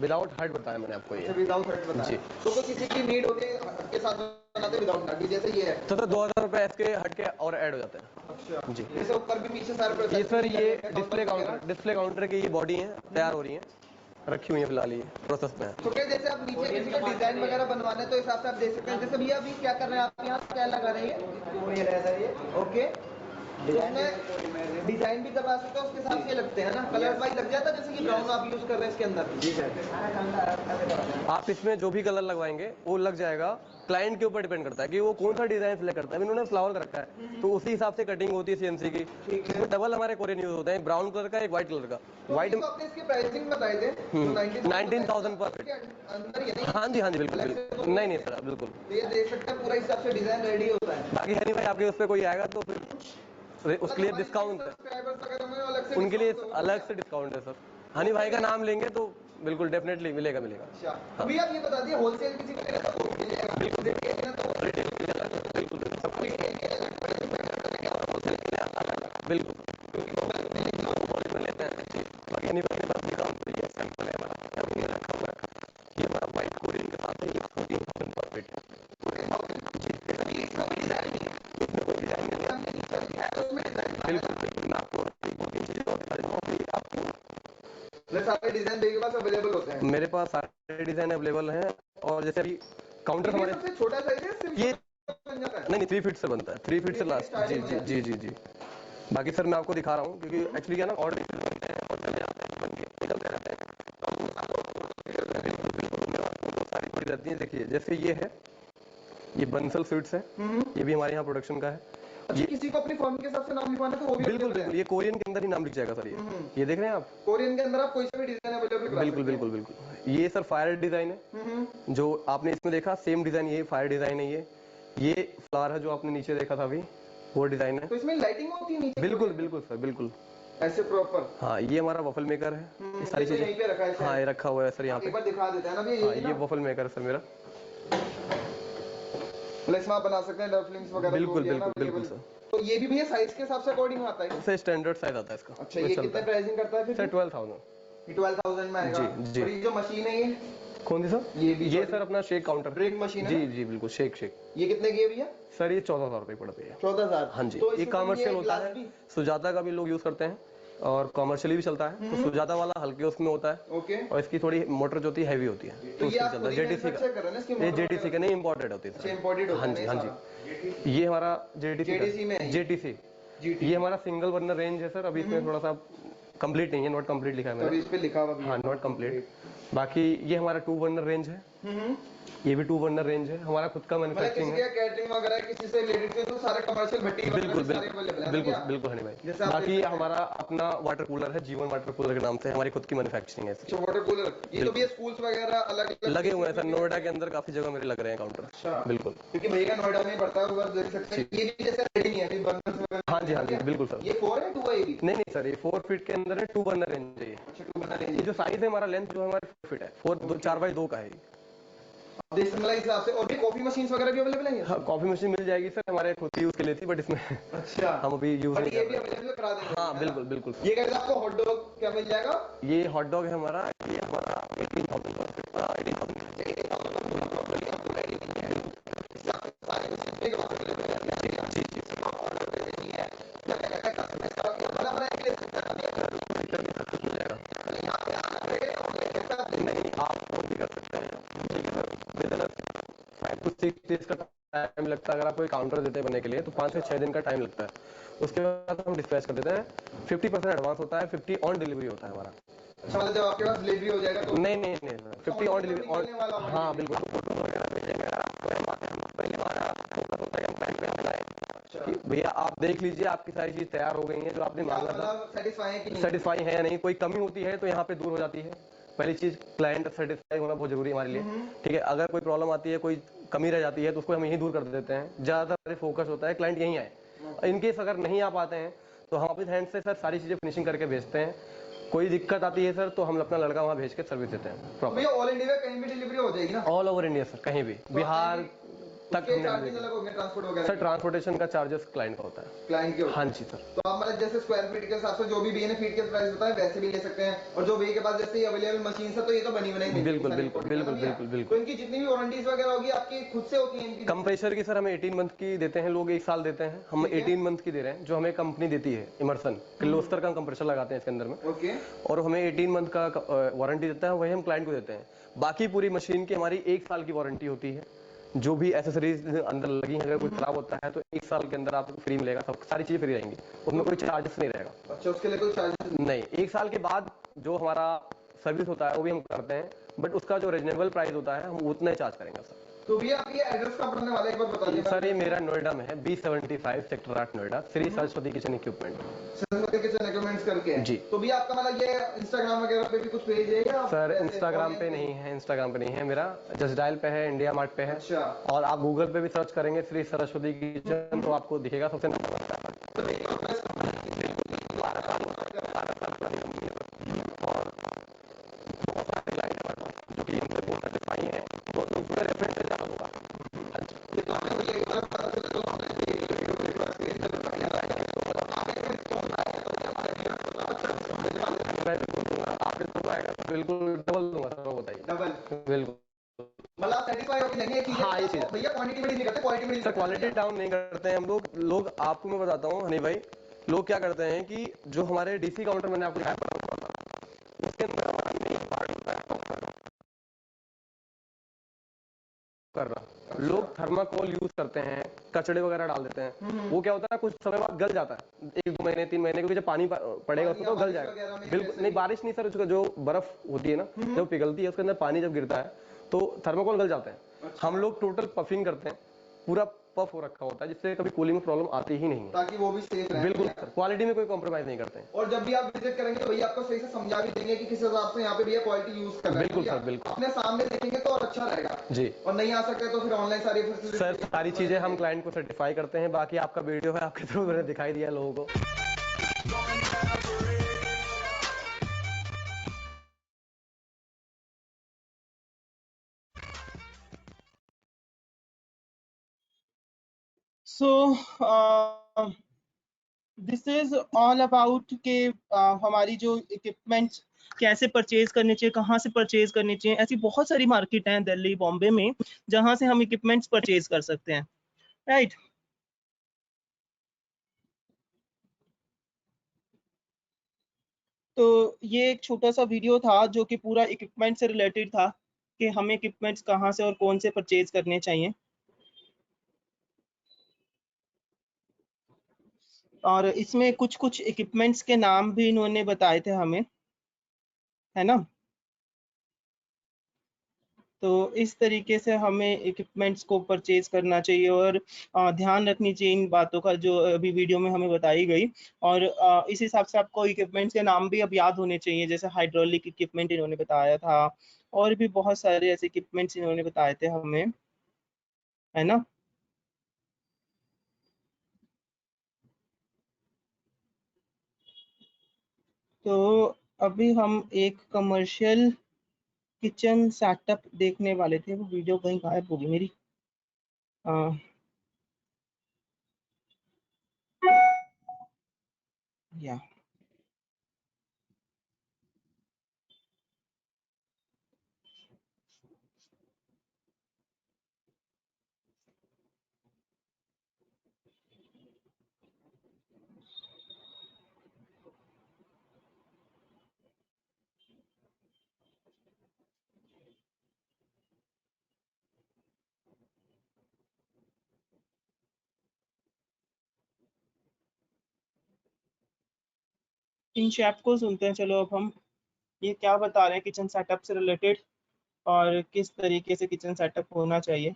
विदाउट हट बताया मैंने आपको ये। विदाउट हट बताया जी। तो किसी की नीड होती है हट के साथ बनाते विदाउट हट, जैसे ये है तो सर 2000 रुपये इसके हट के और ऐड हो जाते हैं। अच्छा जी। जैसे ऊपर भी पीछे सारे ये सर ये डिस्प्ले काउंटर की ये बॉडी है, तैयार हो रही है, रखी हुई है फिलहाल, ये प्रोसेस में है। तो क्या जैसे आप नीचे किसी का डिजाइन वगैरह बनवाना है तो हिसाब से आप देख सकते हैं। जैसे भैया अभी क्या कर रहे हैं आप, यहाँ क्या लगा रहे हैं? ओके, डिजाइन भी करवा सकते हैं, उसके हिसाब से लगते हैं ना, कलर वाइज लग जाता है, जैसे कि ब्राउन आप यूज कर रहे हैं इसके अंदर। जी सर। आप इसमें जो भी कलर लगवाएंगे वो लग जाएगा, क्लाइंट के ऊपर डिपेंड करता है कि वो कौन सा डिजाइन सिलेक्ट करता है। अभी उन्होंने फ्लावर रखा है तो उसी हिसाब से कटिंग होती है सीएनसी की। इसमें डबल हमारे कोरियन यूज होते हैं, ब्राउन कलर का, एक व्हाइट कलर का। व्हाइट आपने इसके प्राइसिंग बताए थे 19,000 पर फीट। अंदर ही है? हाँ जी बिल्कुल। नहीं सर, बिल्कुल। ये देख सकते हैं पूरा हिसाब से डिजाइन रेडी होता है। बाकी हनी भाई आपके उस पर कोई आएगा तो फिर उसके लिए डिस्काउंट है, उनके लिए अलग से डिस्काउंट है सर। हनी भाई का नाम लेंगे तो बिल्कुल डेफिनेटली मिलेगा। अच्छा, अभी आप ये बता दिए होलसेल किसी को लेना तो मिल जाएगा? बिल्कुल लेते हैं। बाकी हनी भाई के पास डिस्काउंट है, सैंपल है हमारा, ये रखा हुआ है, ये हमारा सारे डिजाइन भैया के पास अवेलेबल होते हैं? मेरे पास सारे डिजाइन अवेलेबल हैं। और जैसे अभी काउंटर ये हमारे सबसे छोटा साइज है, सिर्फ ये बन जाता है? नहीं 3 फीट से बनता है, 3 फीट से लास्ट। जी जी जी जी जी। बाकी सर मैं आपको दिखा रहा हूँ क्योंकि एक्चुअली क्या ना ऑर्डर बनते हैं और चले जाते हैं, बन के निकलते रहते हैं, तो सारी पड़ी रहती है। देखिए जैसे ये है, ये बंसल स्वीट्स है, ये भी हमारे यहाँ प्रोडक्शन का है। अच्छा, किसी को अपनी फॉर्म के हिसाब से नाम लिखवाना तो वो भी बिल्कुल available है? बिल्कुल, ये कोरियन के अंदर ही नाम लिख जाएगा सर। ये देख रहे हैं आप, कोरियन के अंदर आप कोई सा भी डिजाइन अवेलेबल करा बिल्कुल सकते हैं। बिल्कुल बिल्कुल। ये सर फायर डिजाइन है जो आपने इसमें देखा, सेम डिजाइन ये फायर डिजाइन है। ये फ्लावर है जो आपने नीचे देखा था अभी, वो डिजाइन है। तो इसमें लाइटिंग होती है नीचे? बिल्कुल बिल्कुल सर, बिल्कुल ऐसे प्रॉपर। हाँ, ये हमारा वफल मेकर है। ये सारी ये तो यहीं पे रखा है चीजें शायद। हाँ, ये रखा हुआ है सर यहाँ एक पे। बार दिखा देते हैं ना भैया, हाँ, ये ये वफल मेकर है सर मेरा। मतलब इसमें आप बना सकते हैं डफलिंग्स वगैरह। बिल्कुल जो भी है ना बिल्कुल बिल्कुल available। सर। तो ये भी भैया साइज के हिसाब से अकॉर्डिंग आता है? सर स्टैंडर्ड साइज आता है इसका। अच्छा, ये कितने प्राइसिंग करता है फिर? सर 12,000। ये 12,000 में आएगा। जी, जी। और ये जो मशीन है ये कौन सी सर? ये भी ये सर अपना शेक काउंटर ड्रिंक मशीन है जी ना? जी बिल्कुल, शेक। ये कितने की है भैया? सर ये 14,000 रुपये पड़ते हैं। 14,000। हाँ जी, तो ये इसमें कॉमर्शियल होता ग्लास है, भी? सुजाता का भी लोग यूज करते हैं और कॉमर्शियली भी चलता है। तो सुजाता वाला हल्के उसमें होता है ओके। और इसकी थोड़ी मोटर जो होती है हैवी होती है, तो ये उसमें आप चलता है। खुद ही जेटीसी manufacture कर रहे हैं ना इसकी का, ये motor जेटीसी का नहीं, इम्पोर्टेड होती है अच्छा, सर। imported होता हाँ है जी ना हाँ ये जी, ये हमारा जेटीसी JDC में है ये? जेटीसी। GT। ये हमारा सिंगल बर्नर रेंज है सर। अभी इसमें थोड़ा सा कंप्लीट नहीं है, नॉट कंप्लीट लिखा है तो अभी मैंने। इस पे लिखा हुआ भी है। हाँ, नॉट कंप्लीट। बाकी ये हमारा 2 बर्नर रेंज है, ये भी 2 बर्नर रेंज है। हमारा खुद का मतलब मैन्युफैक्चरिंग किसी है। के कैटरिंग वगैरह किसी से रिलेटेड है तो सारे कमर्शियल भट्टी बिल्कुल वगैरह सारे बिल्कुल अवेलेबल है ना बिल्कुल भैया? बिल्कुल हनी भाई। जैसे आप बाकी देख सकते हैं। हमारा अपना वाटर कूलर है, जीवन वाटर कूलर के नाम से, हमारी खुद की मैन्युफैक्चरिंग है इसकी। अच्छा, वाटर कूलर। ये तो भैया स्कूल्स वगैरह अलग अलग लगे हुए हैं सर, नोएडा के अंदर काफी जगह मेरे लग रहे हैं काउंटर। अच्छा। बिल्कुल। क्योंकि भैया का नोएडा में पड़ता है, उधर देख सकते हैं। ये भी जैसे रेडी नहीं है अभी बर्नर्स वगैरह? हाँ जी हाँ जी बिल्कुल सर। ये 4 है 2 है ये भी? नहीं नहीं सर, ये 4 फीट के अंदर है, 2 बर्नर रेंज है ये। अच्छा, 2 बना ये जो साइज है हमारा, लेंथ जो हमारा 4 फीट है, 4x2 का है ये। देश मतलब हिसाब से। और भी कॉफी मशीन्स वगैरह भी अवेलेबल है? हाँ, कॉफी मशीन मिल जाएगी सर, हमारे खुद की यूज के लिए थी, बट इसमें अच्छा, हम अभी यूज नहीं ये कर भी रहे। अवेलेबल करा देंगे? हाँ बिल्कुल बिल्कुल। ये कहते हैं आपको हॉट डॉग क्या मिल जाएगा? ये हॉट डॉग है हमारा, ये हमारा 18,000 का 18,000 नहीं, आप फोन भी कर सकते हैं। कुछ 6 डेज का टाइम लगता है। अगर आप कोई काउंटर देते हैं बनने के लिए तो 5 से 6 दिन का टाइम लगता है। उसके बाद हम डिस्पैच कर देते हैं। 50% एडवांस होता है, 50 ऑन डिलीवरी होता है हमारा। अच्छा, मतलब जब आपके पास डिलीवरी हो जाएगा तो? नहीं नहीं नहीं सर, 50 ऑन डिलीवरी ऑन। हाँ बिल्कुल, फोटो वगैरह भेजेंगे। अगर आपको हम आते हैं, पहले हमारा फोकस होता है कि हम टाइम पे मिलाएं कि भैया आप देख लीजिए आपकी सारी चीज तैयार हो गई है जो आपने मांगा था, सेटिस्फाई है कि नहीं? सेटिस्फाई है या नहीं। कोई कमी होती है तो यहाँ पे दूर हो जाती है। पहली चीज क्लाइंट सेटिस्फाई होना बहुत जरूरी है हमारे लिए, ठीक है। अगर कोई प्रॉब्लम आती है, कोई कमी रह जाती है तो उसको हम यहीं दूर कर देते हैं। ज्यादातर फोकस होता है क्लाइंट यहीं आए। इनकेस अगर नहीं आ पाते हैं तो हम अपने हैंड से सर सारी चीजें फिनिशिंग करके भेजते हैं। कोई दिक्कत आती है सर तो हम अपना लड़का वहाँ भेज के सर्विस देते हैं प्रॉपर। भैया ऑल इंडिया कहीं भी डिलीवरी हो जाएगी ना? ऑल ओवर इंडिया सर, कहीं भी, बिहार तक हमने चार्जेस अलग हो गए ट्रांसपोर्ट वगैरह? सर ट्रांसपोर्टेशन का चार्जेस क्लाइंट का होता है। क्लाइंट के होते हैं? हाँ जी सर। तो आप मतलब जैसे स्क्वायर फीट के हिसाब से जो भी भैया ने फीट के प्राइस बताए वैसे भी ले सकते हैं। और जो भैया के पास जैसे अवेलेबल मशीन है तो ये तो बनी बनाई मिलेगी। बिल्कुल बिल्कुल बिल्कुल बिल्कुल बिल्कुल। तो इनकी जितनी भी वारंटीज वगैरह होगी आपकी खुद से होती है इनकी? कंप्रेसर की सर हमें 18 मंथ की देते हैं लोग, 1 साल देते हैं। हम 18 मंथ की दे रहे हैं जो हमें कंपनी देती है। इमर्सन किर्लोस्कर का कंप्रेसर लगाते हैं इसके अंदर में। ओके। और हमें 18 मंथ का वारंटी देता है, वही हम क्लाइंट को देते हैं। बाकी पूरी मशीन की हमारी 1 साल की वारंटी होती है। जो भी एसेसरीज अंदर लगी है, अगर कोई खराब होता है तो 1 साल के अंदर आपको फ्री मिलेगा, सब सारी चीजें फ्री रहेंगी, उसमें कोई चार्जेस नहीं रहेगा। अच्छा, उसके लिए कोई चार्जेस नहीं, 1 साल के बाद जो हमारा सर्विस होता है वो भी हम करते हैं, बट उसका जो रीजनेबल प्राइस होता है हम उतना ही चार्ज करेंगे सर। तो भैया आप ये एड्रेस कहाँ पड़ने वाला है एक बार बता दीजिए। सर ये मेरा नोएडा में है, B75 sector 8 Noida, Shri Saraswati kitchen equipment. Saraswati kitchen equipments करके है? जी। तो भैया आपका मतलब ये इंस्टाग्राम वगैरह पे भी कुछ पेज है या? सर इंस्टाग्राम पे नहीं है, इंस्टाग्राम पे नहीं है मेरा, जस्ट डायल पे है, इंडिया मार्ट पे है। अच्छा। और आप गूगल पे भी सर्च करेंगे श्री सरस्वती किचन तो आपको दिखेगा सबसे नंबर। बिल्कुल डबल दूंगा सर, वो बताइए। डबल? बिल्कुल। मतलब आप सेटिस्फाई होके लेंगे एक चीज? हाँ, ये चीज है। भैया क्वांटिटी में नहीं करते, क्वालिटी में सर क्वालिटी डाउन नहीं करते हैं हम लोग आपको मैं बताता हूँ हनी भाई, लोग क्या करते हैं कि जो हमारे डीसी काउंटर मैंने आपको दिखाया उसके अंदर थर्माकोल यूज करते हैं, कचड़े वगैरह डाल देते हैं, वो क्या होता है कुछ समय बाद गल जाता है, 1-2 महीने 3 महीने, क्योंकि जब पानी पड़ेगा उसमें तो गल जाएगा। बिल्कुल नहीं, बारिश नहीं सर, उसका जो बर्फ होती है ना जब पिघलती है उसके अंदर पानी जब गिरता है तो थर्माकोल गल जाते हैं। हम लोग टोटल पफिंग करते हैं, पूरा पफ हो रखा होता है जिससे कभी कूलिंग में प्रॉब्लम आती ही नहीं है, ताकि वो भी सेफ रहे। बिल्कुल सर, क्वालिटी में कोई कॉम्प्रोमाइज नहीं करते हैं। और जब भी आप विजिट करेंगे तो भैया आपको सही से समझा भी देंगे कि किस हिसाब से यहाँ पे भैया क्वालिटी यूज करना है। बिल्कुल सर, बिल्कुल अपने सामने देखेंगे तो और अच्छा रहेगा जी। और नहीं आ सकते तो फिर ऑनलाइन सारी सर सारी चीजें हम क्लाइंट को सर्टिफाई करते हैं। बाकी आपका वीडियो है, आपके थ्रू मैंने दिखाई दिया लोगों को। So this is all about के हमारी जो इक्विपमेंट्स कैसे परचेज करने चाहिए, कहाँ से परचेज करने चाहिए। ऐसी बहुत सारी मार्केट हैं दिल्ली बॉम्बे में जहां से हम इक्विपमेंट्स परचेज कर सकते हैं, राइट। तो ये एक छोटा सा वीडियो था जो कि पूरा इक्विपमेंट से रिलेटेड था कि हमें इक्विपमेंट्स कहाँ से और कौन से परचेज करने चाहिए। और इसमें कुछ कुछ इक्विपमेंट्स के नाम भी इन्होंने बताए थे हमें, है ना। तो इस तरीके से हमें इक्विपमेंट्स को परचेज करना चाहिए और ध्यान रखनी चाहिए इन बातों का जो अभी वीडियो में हमें बताई गई। और इस हिसाब से आपको इक्विपमेंट्स के नाम भी अब याद होने चाहिए, जैसे हाइड्रोलिक इक्विपमेंट इन्होंने बताया था और भी बहुत सारे ऐसे इक्विपमेंट्स इन्होंने बताए थे हमें, है ना। तो अभी हम एक कमर्शियल किचन सेटअप देखने वाले थे, वो वीडियो कहीं गायब होगी मेरी। या इन शेफ को सुनते हैं। चलो अब हम ये क्या बता रहे हैं किचन सेटअप से रिलेटेड और किस तरीके से किचन सेटअप होना चाहिए।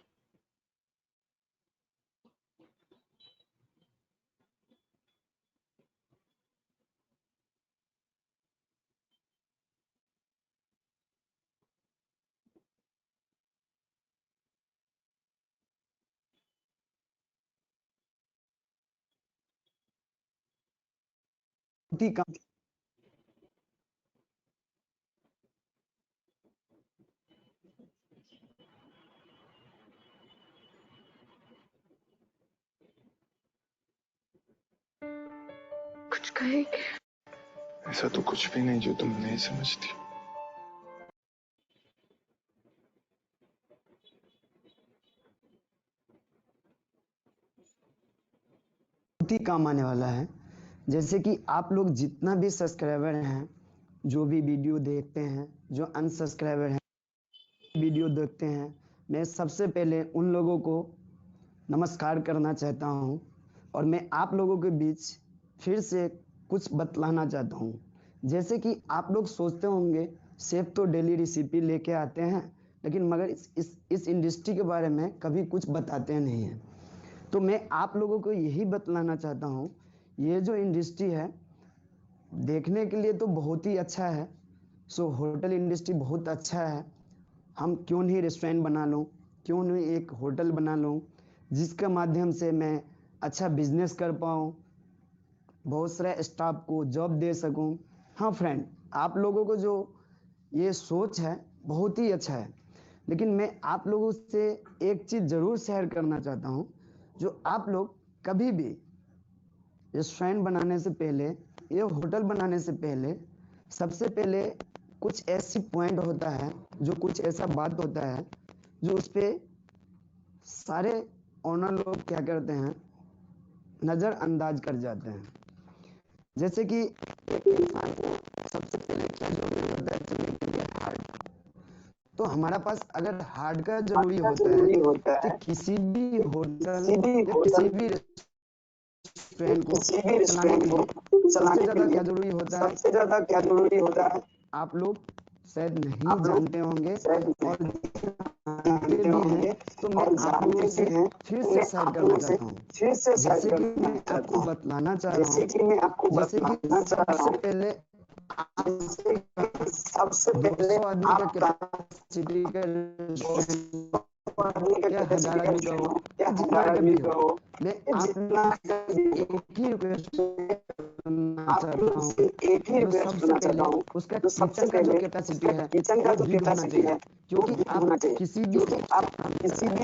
कुछ कहेंगे? ऐसा तो कुछ भी नहीं जो तुम नहीं समझती। बहुत ही काम आने वाला है। जैसे कि आप लोग जितना भी सब्सक्राइबर हैं, जो भी वीडियो देखते हैं, जो अनसब्सक्राइबर हैं वीडियो देखते हैं, मैं सबसे पहले उन लोगों को नमस्कार करना चाहता हूं और मैं आप लोगों के बीच फिर से कुछ बतलाना चाहता हूं। जैसे कि आप लोग सोचते होंगे शेफ तो डेली रेसिपी लेके आते हैं, लेकिन मगर इस इंडस्ट्री के बारे में कभी कुछ बताते नहीं हैं। तो मैं आप लोगों को यही बतलाना चाहता हूँ, ये जो इंडस्ट्री है देखने के लिए तो बहुत ही अच्छा है। सो होटल इंडस्ट्री बहुत अच्छा है। हम क्यों नहीं रेस्टोरेंट बना लूँ, क्यों नहीं एक होटल बना लूँ जिसके माध्यम से मैं अच्छा बिजनेस कर पाऊँ, बहुत सारे स्टाफ को जॉब दे सकूँ। हाँ फ्रेंड, आप लोगों को जो ये सोच है बहुत ही अच्छा है, लेकिन मैं आप लोगों से एक चीज़ ज़रूर शेयर करना चाहता हूँ। जो आप लोग कभी भी रेस्टोरेंट बनाने से पहले या होटल बनाने से पहले सबसे पहले कुछ ऐसी पॉइंट होता है, जो कुछ ऐसा बात होता है जो उस पर सारे ओनर लोग क्या करते हैं, नज़रअंदाज कर जाते हैं। जैसे कि एक इंसान को सबसे पहले क्या जरूरत होता है चलने के लिए? हार्ट। तो हमारा पास अगर हार्ड का जरूरी होता है तो किसी भी होटल या किसी भी रेस्टोरेंट को चलाने के लिए सबसे ज्यादा क्या जरूरी होता है आप लोग शायद नहीं जानते होंगे और जानते भी हैं तो मैं आप लोगों से फिर से शेयर करना चाहता हूँ जैसे कि मैं आपको बतलाना चाह रहा हूँ जैसे कि सबसे पहले 200 आदमी का कैपेसिटी का रेस्टोरेंट या 1000 आदमी का हो या जितना का भी हो मैं आप लोग से एक ही रिक्वेस्ट करना चाहता हूँ जो सबसे पहले उसका किचन का जो कैपेसिटी है वो बिग होना चाहिए क्योंकि आप किसी भी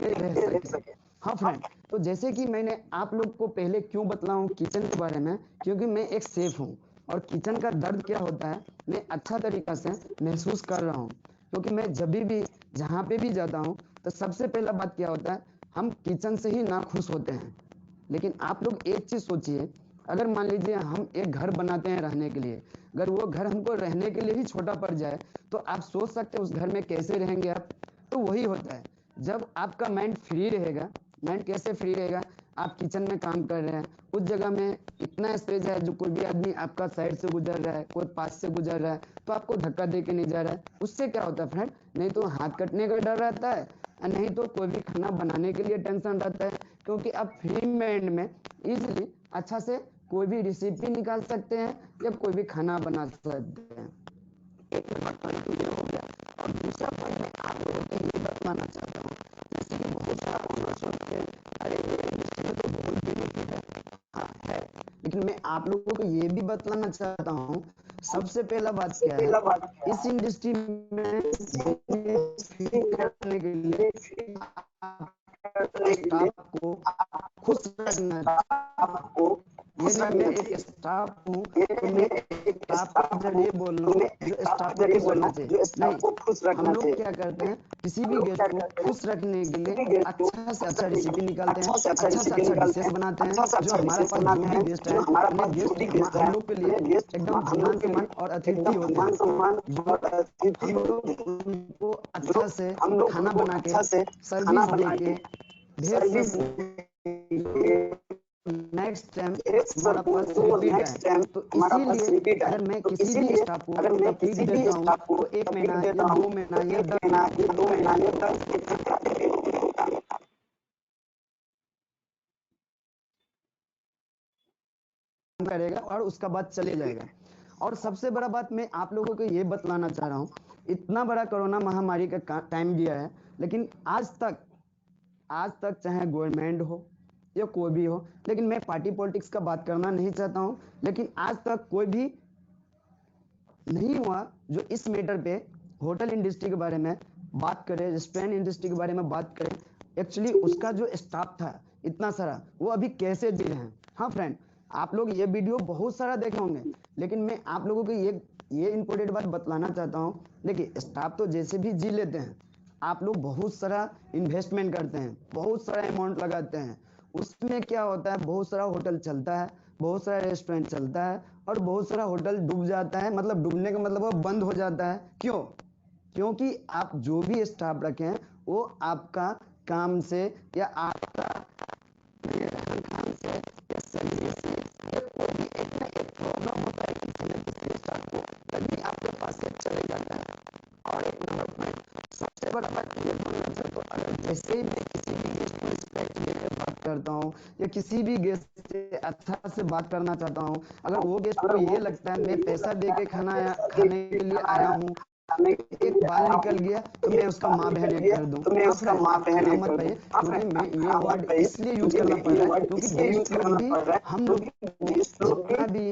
रह सके। हाँ फ्रेंड, तो जैसे कि मैंने आप लोग को पहले क्यों बतलाऊं किचन के बारे में, क्योंकि मैं एक शेफ हूँ और किचन का दर्द क्या होता है मैं अच्छा तरीका से महसूस कर रहा हूँ क्योंकि मैं जब भी जहाँ पे भी जाता हूँ तो सबसे पहला बात क्या होता है हम किचन से ही ना खुश होते हैं। लेकिन आप लोग एक चीज़ सोचिए, अगर मान लीजिए हम एक घर बनाते हैं रहने के लिए, अगर वो घर हमको रहने के लिए ही छोटा पड़ जाए तो आप सोच सकते हैं उस घर में कैसे रहेंगे आप। तो वही होता है जब आपका माइंड फ्री रहेगा। माइंड कैसे फ्री रहेगा, आप किचन में काम कर रहे हैं उस जगह में इतना स्पेस है जो कोई भी आदमी आपका साइड से गुजर रहा है कोई पास से गुजर रहा है तो आपको धक्का दे के नहीं जा रहा है। उससे क्या होता है फ्रेंड, नहीं तो हाथ कटने का डर रहता है और नहीं तो कोई भी खाना बनाने के लिए टेंशन रहता है क्योंकि आप फ्री माइंड में इजीली अच्छा से कोई भी रेसिपी निकाल सकते हैं या कोई भी खाना बना सकते हैं। एक नंबर पॉइंट ये हो गया। और दूसरा पॉइंट मैं आप लोगों को ये बताना चाहता हूँ जैसे कि बहुत सारा ओनर्स होते हैं, अरे ये इंडस्ट्री में तो बहुत बेनिफिट है, हाँ है, लेकिन मैं आप लोगों को ये भी बतलाना चाहता हूँ सबसे पहला बात क्या है इस इंडस्ट्री में करने के लिए स्टाफ को खुश रखना। ये नहीं मैं एक स्टाफ हूँ तो मैं स्टाफ के जरिए बोल रहा हूँ जो स्टाफ को खुश रखना चाहिए, नहीं हम लोग क्या करते हैं किसी भी गेस्ट को खुश रखने के लिए अच्छा से अच्छा रेसिपी निकालते हैं, अच्छा से अच्छा डिशेस बनाते हैं जो हमारे पास जो भी गेस्ट है उन्हें गेस्ट हम लोग के लिए एकदम मान सम्मान और अतिथि होते हैं। हम लोग उनको अच्छा से खाना बना के सर्विस दे के ढेर सब नेक्स्ट टाइम हमारा पास रिपीट है। तो इसीलिए अगर मैं किसी भी स्टाफ को तकलीफ देता हूँ तो 1 महीना या 2 महीना या 10 करेगा और उसका बाद चले जाएगा। और सबसे बड़ा बात मैं आप लोगों को ये बतलाना चाह रहा हूँ, इतना बड़ा कोरोना महामारी का टाइम गया है लेकिन आज तक चाहे गवर्नमेंट हो या कोई भी हो, लेकिन मैं पार्टी पॉलिटिक्स का बात करना नहीं चाहता हूं, लेकिन आज तक कोई भी नहीं हुआ जो इस मैटर पे होटल इंडस्ट्री के बारे में बात करे, रेस्टोरेंट इंडस्ट्री के बारे में बात करे, एक्चुअली उसका जो स्टाफ था इतना सारा वो अभी कैसे जी रहे हैं। हाँ फ्रेंड, आप लोग ये वीडियो बहुत सारा देखे होंगे लेकिन मैं आप लोगों को ये इंपॉर्टेंट बात बतलाना चाहता हूँ। देखिए स्टाफ तो जैसे भी जी लेते हैं, आप लोग बहुत सारा इन्वेस्टमेंट करते हैं, बहुत सारा अमाउंट लगाते हैं, उसमें क्या होता है बहुत सारा होटल चलता है, बहुत सारा रेस्टोरेंट चलता है और बहुत सारा होटल डूब जाता है। मतलब डूबने का मतलब वो बंद हो जाता है। क्यों? क्योंकि आप जो भी स्टाफ रखे हैं वो आपका काम से या आपका काम से या सर्विस से या कोई भी एक ना एक प्रॉब्लम होता है किसी न किसी स्टाफ को, तभी आपके पास से चले जाता है। और एक नंबर पॉइंट सबसे बड़ा बात ये बोलना चाहता हूँ, अगर जैसे ही मैं किसी भी गेस्ट को रिस्पेक्ट देकर बात करता हूँ या किसी भी गेस्ट से अच्छा से बात करना चाहता हूँ, अगर वो गेस्ट को ये लगता है मैं पैसा दे के खाने के लिए आया हूँ, एक बाल निकल गया तो मैं उसका माँ बहन एक कर दूं, मत पाइए क्योंकि मैं ये वर्ड इसलिए यूज करना पड़ रहा है क्योंकि गेस्ट लोग भी हम लोग जितना भी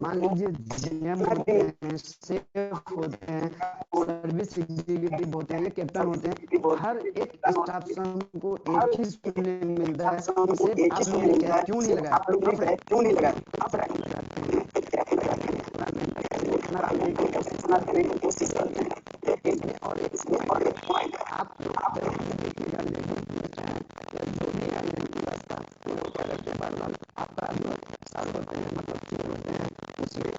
मान लीजिए जीएम होते हैं, शेफ होते हैं, सर्विस एग्जीक्यूटिव होते हैं या कैप्टन होते हैं, हर एक स्टाफ को एक ही सुनने मिलता है कि सिर्फ आप लोगों ने क्या क्यों नहीं लगाया, कोशिश करते हैं। और एक पॉइंट आप लोग देखिएगा जो भी रास्ता वो क्या करते हैं, आपका जो साल होते हैं मतलब चोर होते हैं उसमें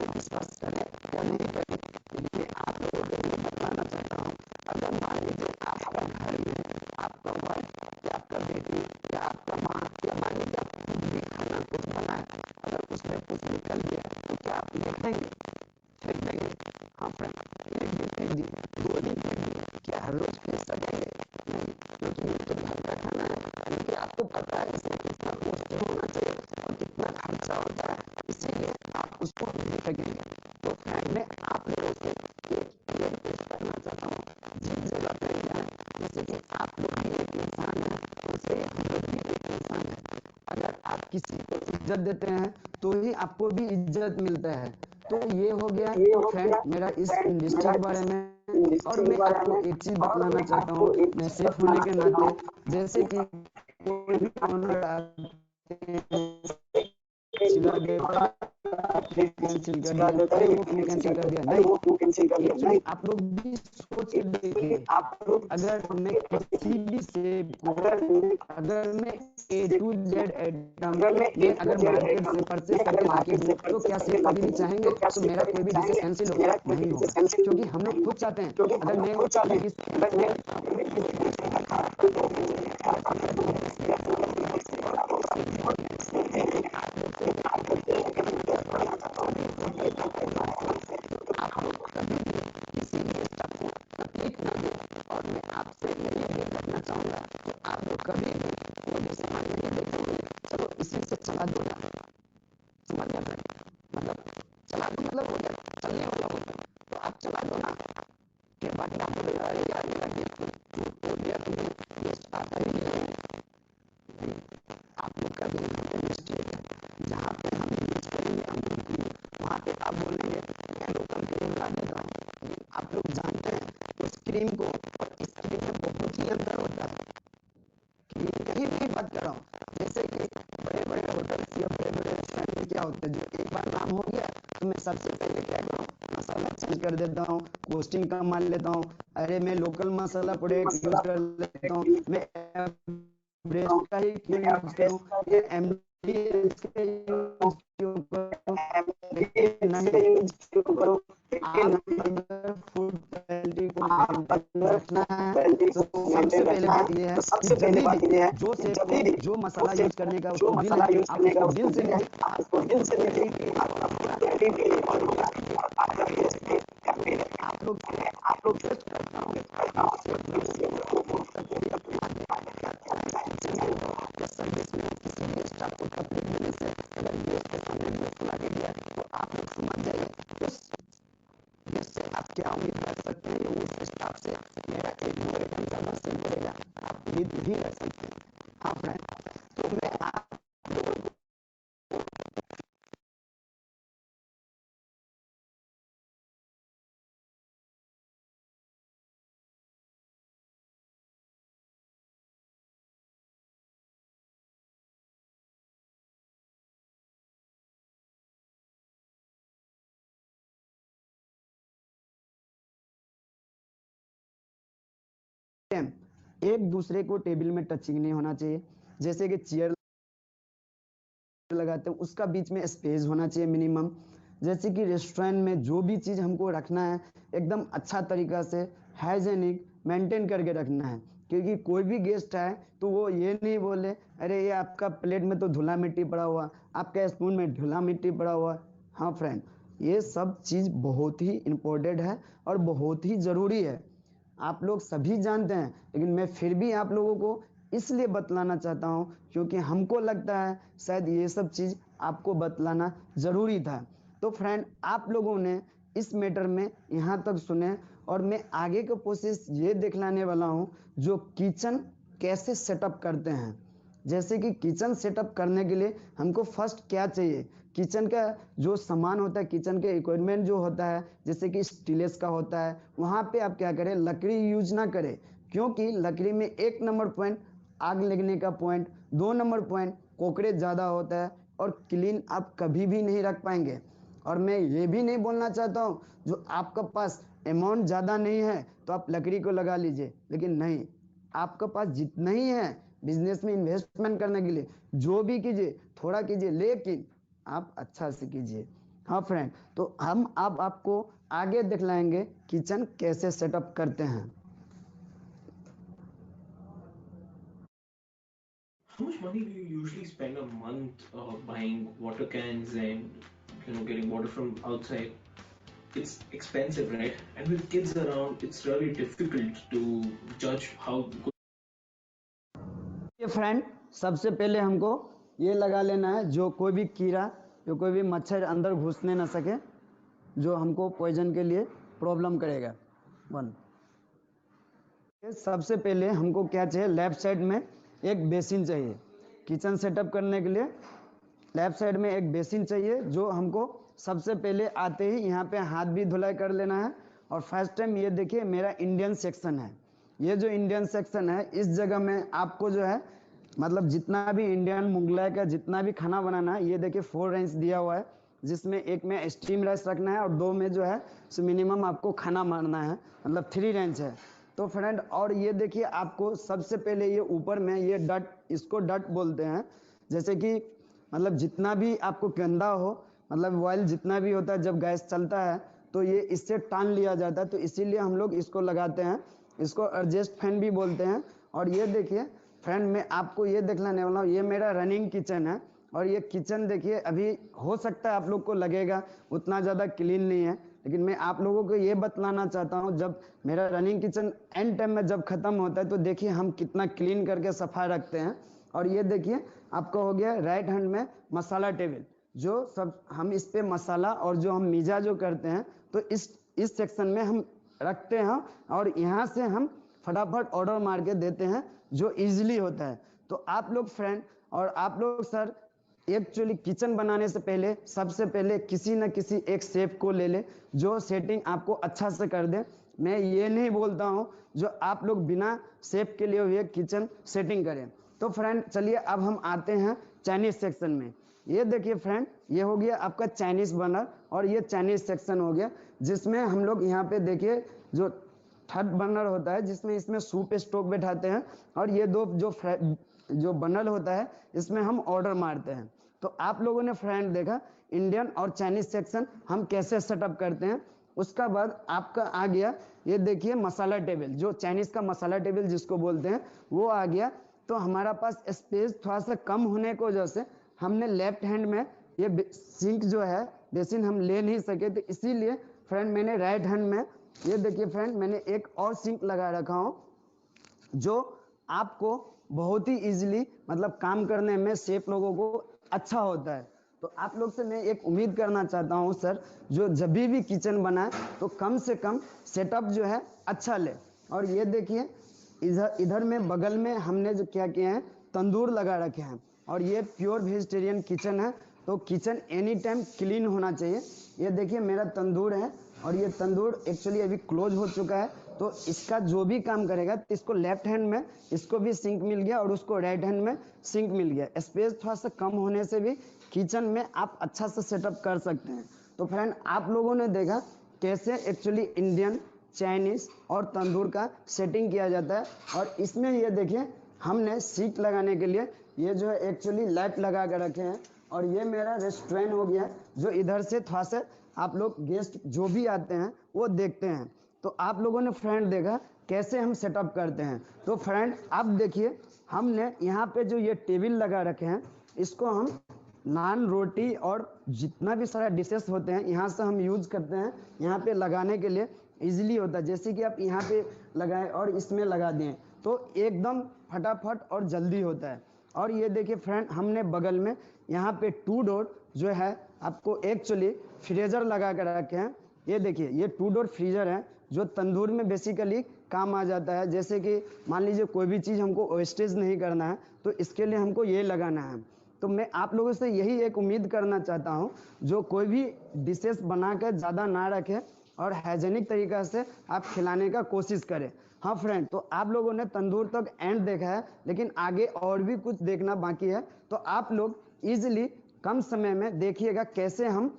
पे विश्वास करें या नहीं करें, लेकिन मैं आप लोगों को ये बताना चाहता हूँ, अगर मान लीजिए आपका घर में आपका वाइफ या आपका बेटी या आपका माँ या मान लीजिए आप खुद भी खाना कुछ बनाए, अगर उसमें कुछ निकल गया तो क्या आप देखेंगे, फेंक देंगे? हाँ फ्रेंड, एक दिन फेंक दिए, 2 दिन फेंक दिए, क्या हर रोज फेंक सकेंगे? नहीं, क्योंकि ये तो घर का खाना है, क्योंकि आपको पता है इसमें कितना पौष्टिक होना चाहिए और कितना खर्चा होता है, इसीलिए आप उसको नहीं फेंकेंगे। तो फ्रेंड मैं आप लोगों से एक रिक्वेस्ट करना चाहता हूँ, जिस जगह पे जाए, जैसे कि आप लोग भी एक इंसान है, वैसे हम लोग भी एक इंसान है, अगर आप किसी को इज्जत देते हैं तो ही आपको भी इज्जत मिलता है। तो ये हो गया फ्रेंड मेरा इस इंडस्ट्री के बारे में। और मैं आपको एक चीज बतलाना चाहता हूँ, मैं सेफ होने के नाते, जैसे कि कोई भी ऑनर आते हैं, चिल्ला देता कैंसिल कर दिया, अरे वो क्यों कैंसिल कर दिया, नहीं, एक्चुअली आप लोग भी सोच के देखिए, अगर मैं किसी भी से अगर मैं A to Z आइटम मैं अगर मार्केट से परचेज करके लाके दूं तो क्या सेफ कभी भी चाहेंगे तो मेरा कोई भी डिसीजन कैंसिल हो नहीं होगा, क्योंकि हम लोग खुद चाहते हैं अगर मैं कभी भी कोई भी सामान नहीं देखेंगे, चलो इसी से चला दो ना, समझ गया मतलब चला दो मतलब हो गया, चलने वाला हो गया, तो आप चला दो ना, फिर बाद में आप बोलेगा अरे यार मेरा गिफ्ट टूट हो गया, तुम्हें गिफ्ट आता ही नहीं है। आप लोग का भी मिस्टेक है, जहाँ पे हम यूज करेंगे अमूल की वहाँ पे आप बोलेंगे मैं लोकल क्रीम ला देता हूँ, आप लोग जानते हैं उस क्रीम को और इस क्रीम में बहुत ही अंतर होता है। कहीं नहीं बात कर रहा हूँ, जैसे कि बड़े बड़े होटल या बड़े बड़े रेस्टोरेंट में क्या होता है, जो एक बार नाम हो गया तो मैं सबसे पहले क्या करूँ, मसाला चेंज कर देता हूँ, कॉस्टिंग कम मान लेता हूँ, अरे मैं लोकल मसाला प्रोडक्ट यूज कर लेता हूँ, मैं एवरेस्ट का ही क्यों यूज करूँ, ये MDH के यूज क्यों करूँ, लेकिन नहीं, आप अगर फूड क्वालिटी को मेंटेन रखना है तो सबसे पहले बात ये है कि जब भी जो सेफ जो मसाला यूज करने का उसको बिल है, आप उसको बिल से लीजिए, आपको दिल से आप लोग टेस्ट करता हूँ सर्विस में किसी भी स्टाफ को तकलीफ देने से अगर गेस्ट के सामने मुंह फुला के दिया तो आप लोग समझ जाइए इससे आप क्या उम्मीद कर सकते हैं, उस स्टाफ से मेरा एक दो आइटम ज्यादा सेल करेगा, आप उम्मीद नहीं कर सकते। हाँ फ्रेंड, तो मैं आप लोगों को एक दूसरे को टेबल में टचिंग नहीं होना चाहिए, जैसे कि चेयर लगाते हैं उसका बीच में स्पेस होना चाहिए मिनिमम, जैसे कि रेस्टोरेंट में जो भी चीज़ हमको रखना है एकदम अच्छा तरीका से हाइजेनिक मेंटेन करके रखना है, क्योंकि कोई भी गेस्ट आए तो वो ये नहीं बोले अरे ये आपका प्लेट में तो धुला मिट्टी पड़ा हुआ, आपका स्पून में धुला मिट्टी पड़ा हुआ। हाँ फ्रेंड, ये सब चीज़ बहुत ही इम्पोर्टेंट है और बहुत ही ज़रूरी है, आप लोग सभी जानते हैं, लेकिन मैं फिर भी आप लोगों को इसलिए बतलाना चाहता हूँ क्योंकि हमको लगता है शायद ये सब चीज़ आपको बतलाना ज़रूरी था। तो फ्रेंड, आप लोगों ने इस मैटर में यहाँ तक सुने और मैं आगे का प्रोसेस ये दिखलाने वाला हूँ जो किचन कैसे सेटअप करते हैं। जैसे कि किचन सेटअप करने के लिए हमको फर्स्ट क्या चाहिए, किचन का जो सामान होता है, किचन के इक्विपमेंट जो होता है, जैसे कि स्टीलेस का होता है, वहाँ पे आप क्या करें, लकड़ी यूज ना करें, क्योंकि लकड़ी में 1 नंबर पॉइंट आग लगने का पॉइंट, 2 नंबर पॉइंट कोकरेज ज़्यादा होता है और क्लीन आप कभी भी नहीं रख पाएंगे। और मैं ये भी नहीं बोलना चाहता हूँ जो आपका पास अमाउंट ज़्यादा नहीं है तो आप लकड़ी को लगा लीजिए, लेकिन नहीं, आपका पास जितना ही है बिजनेस में इन्वेस्टमेंट करने के लिए जो भी कीजिए थोड़ा कीजिए, लेकिन आप अच्छा से कीजिए। हाँ फ्रेंड, तो हम अब आपको आगे दिखलाएंगे किचन कैसे सेटअप करते हैं। How much money do you usually spend a month buying water cans and getting water from outside? It's expensive, right? And with kids around, it's really difficult to judge how good. ये friend, सबसे पहले हमको ये लगा लेना है जो कोई भी कीड़ा जो कोई भी मच्छर अंदर घुसने ना सके, जो हमको पॉइजन के लिए प्रॉब्लम करेगा। वन, सबसे पहले हमको क्या चाहिए, लेफ्ट साइड में एक बेसिन चाहिए। किचन सेटअप करने के लिए लेफ्ट साइड में एक बेसिन चाहिए, जो हमको सबसे पहले आते ही यहाँ पे हाथ भी धुलाई कर लेना है। और फर्स्ट टाइम ये देखिए मेरा इंडियन सेक्शन है। ये जो इंडियन सेक्शन है, इस जगह में आपको जो है मतलब जितना भी इंडियन मुगलाई का जितना भी खाना बनाना है, ये देखिए 4 रेंज दिया हुआ है, जिसमें एक में स्टीम राइस रखना है और 2 में जो है मिनिमम आपको खाना मारना है, मतलब 3 रेंज है। तो फ्रेंड, और ये देखिए आपको सबसे पहले ये ऊपर में ये डट, इसको डट बोलते हैं। जैसे कि मतलब जितना भी आपको गंदा हो, मतलब ऑयल जितना भी होता है, जब गैस चलता है तो ये इससे टान लिया जाता है, तो इसीलिए हम लोग इसको लगाते हैं। इसको एडजस्ट फैन भी बोलते हैं। और ये देखिए फ्रेंड, मैं आपको ये दिखलाने वाला हूँ, ये मेरा रनिंग किचन है। और ये किचन देखिए, अभी हो सकता है आप लोग को लगेगा उतना ज़्यादा क्लीन नहीं है, लेकिन मैं आप लोगों को ये बतलाना चाहता हूँ, जब मेरा रनिंग किचन एंड टाइम में जब ख़त्म होता है तो देखिए हम कितना क्लीन करके सफाई रखते हैं। और ये देखिए आपका हो गया राइट हैंड में मसाला टेबल, जो सब हम इस पे मसाला और जो हम मीजा जो करते हैं, तो इस सेक्शन में हम रखते हैं। और यहाँ से हम फटाफट ऑर्डर मार के देते हैं, जो इजीली होता है। तो आप लोग फ्रेंड और आप लोग सर, एक्चुअली किचन बनाने से पहले सबसे पहले किसी न किसी एक शेफ को ले ले, जो सेटिंग आपको अच्छा से कर दे। मैं ये नहीं बोलता हूँ जो आप लोग बिना शेफ के लिए हुए किचन सेटिंग करें। तो फ्रेंड चलिए अब हम आते हैं चाइनीज सेक्शन में। ये देखिए फ्रेंड, ये हो गया आपका चाइनीज बर्नर और ये चाइनीज सेक्शन हो गया, जिसमें हम लोग यहाँ पे देखिए जो थर्ड बर्नर होता है, जिसमें इसमें सूप स्टोव बैठाते हैं। और ये दो जो बर्नर होता है, इसमें हम ऑर्डर मारते हैं। तो आप लोगों ने फ्रेंड देखा इंडियन और चाइनीज सेक्शन हम कैसे सेटअप करते हैं। उसका बाद आपका आ गया, ये देखिए मसाला टेबल, जो चाइनीज का मसाला टेबल जिसको बोलते हैं, वो आ गया। तो हमारा पास स्पेस थोड़ा सा कम होने की वजह से हमने लेफ्ट हैंड में ये सिंक जो है बेसिन हम ले नहीं सके, तो इसीलिए फ्रेंड मैंने राइट हैंड में ये देखिए फ्रेंड मैंने एक और सिंक लगा रखा हूँ, जो आपको बहुत ही इजीली मतलब काम करने में शेफ लोगों को अच्छा होता है। तो आप लोग से मैं एक उम्मीद करना चाहता हूँ सर, जो जब भी किचन बनाए तो कम से कम सेटअप जो है अच्छा ले। और ये देखिए इधर में बगल में हमने जो क्या किया है, तंदूर लगा रखे हैं। और ये प्योर वेजिटेरियन किचन है, तो किचन एनी टाइम क्लीन होना चाहिए। ये देखिए मेरा तंदूर है, और ये तंदूर एक्चुअली अभी क्लोज हो चुका है, तो इसका जो भी काम करेगा, तो इसको लेफ्ट हैंड में इसको भी सिंक मिल गया और उसको राइट हैंड में सिंक मिल गया। स्पेस थोड़ा सा कम होने से भी किचन में आप अच्छा से सेटअप कर सकते हैं। तो फ्रेंड आप लोगों ने देखा कैसे एक्चुअली इंडियन, चाइनीज और तंदूर का सेटिंग किया जाता है। और इसमें ये देखिए हमने सीट लगाने के लिए ये जो है एक्चुअली लाइट लगा कर रखे हैं। और ये मेरा रेस्टोरेंट हो गया, जो इधर से थोड़ा सा आप लोग गेस्ट जो भी आते हैं वो देखते हैं। तो आप लोगों ने फ्रेंड देखा कैसे हम सेटअप करते हैं। तो फ्रेंड अब देखिए हमने यहाँ पे जो ये टेबल लगा रखे हैं, इसको हम नान, रोटी और जितना भी सारा डिशेस होते हैं यहाँ से हम यूज करते हैं। यहाँ पे लगाने के लिए इजीली होता है, जैसे कि आप यहाँ पे लगाएं और इसमें लगा दें तो एकदम फटाफट और जल्दी होता है। और ये देखिए फ्रेंड हमने बगल में यहाँ पे 2 डोर जो है आपको एक्चुअली फ्रीजर लगा कर रखे हैं। ये देखिए ये 2 डोर फ्रीजर है, जो तंदूर में बेसिकली काम आ जाता है। जैसे कि मान लीजिए कोई भी चीज़ हमको वेस्टेज नहीं करना है, तो इसके लिए हमको ये लगाना है। तो मैं आप लोगों से यही एक उम्मीद करना चाहता हूँ, जो कोई भी डिशेस बना कर ज़्यादा ना रखें और हाइजेनिक तरीका से आप खिलाने का कोशिश करें। हाँ फ्रेंड, तो आप लोगों ने तंदूर तक एंड देखा है, लेकिन आगे और भी कुछ देखना बाकी है। तो आप लोग इजीली कम समय में देखिएगा कैसे हम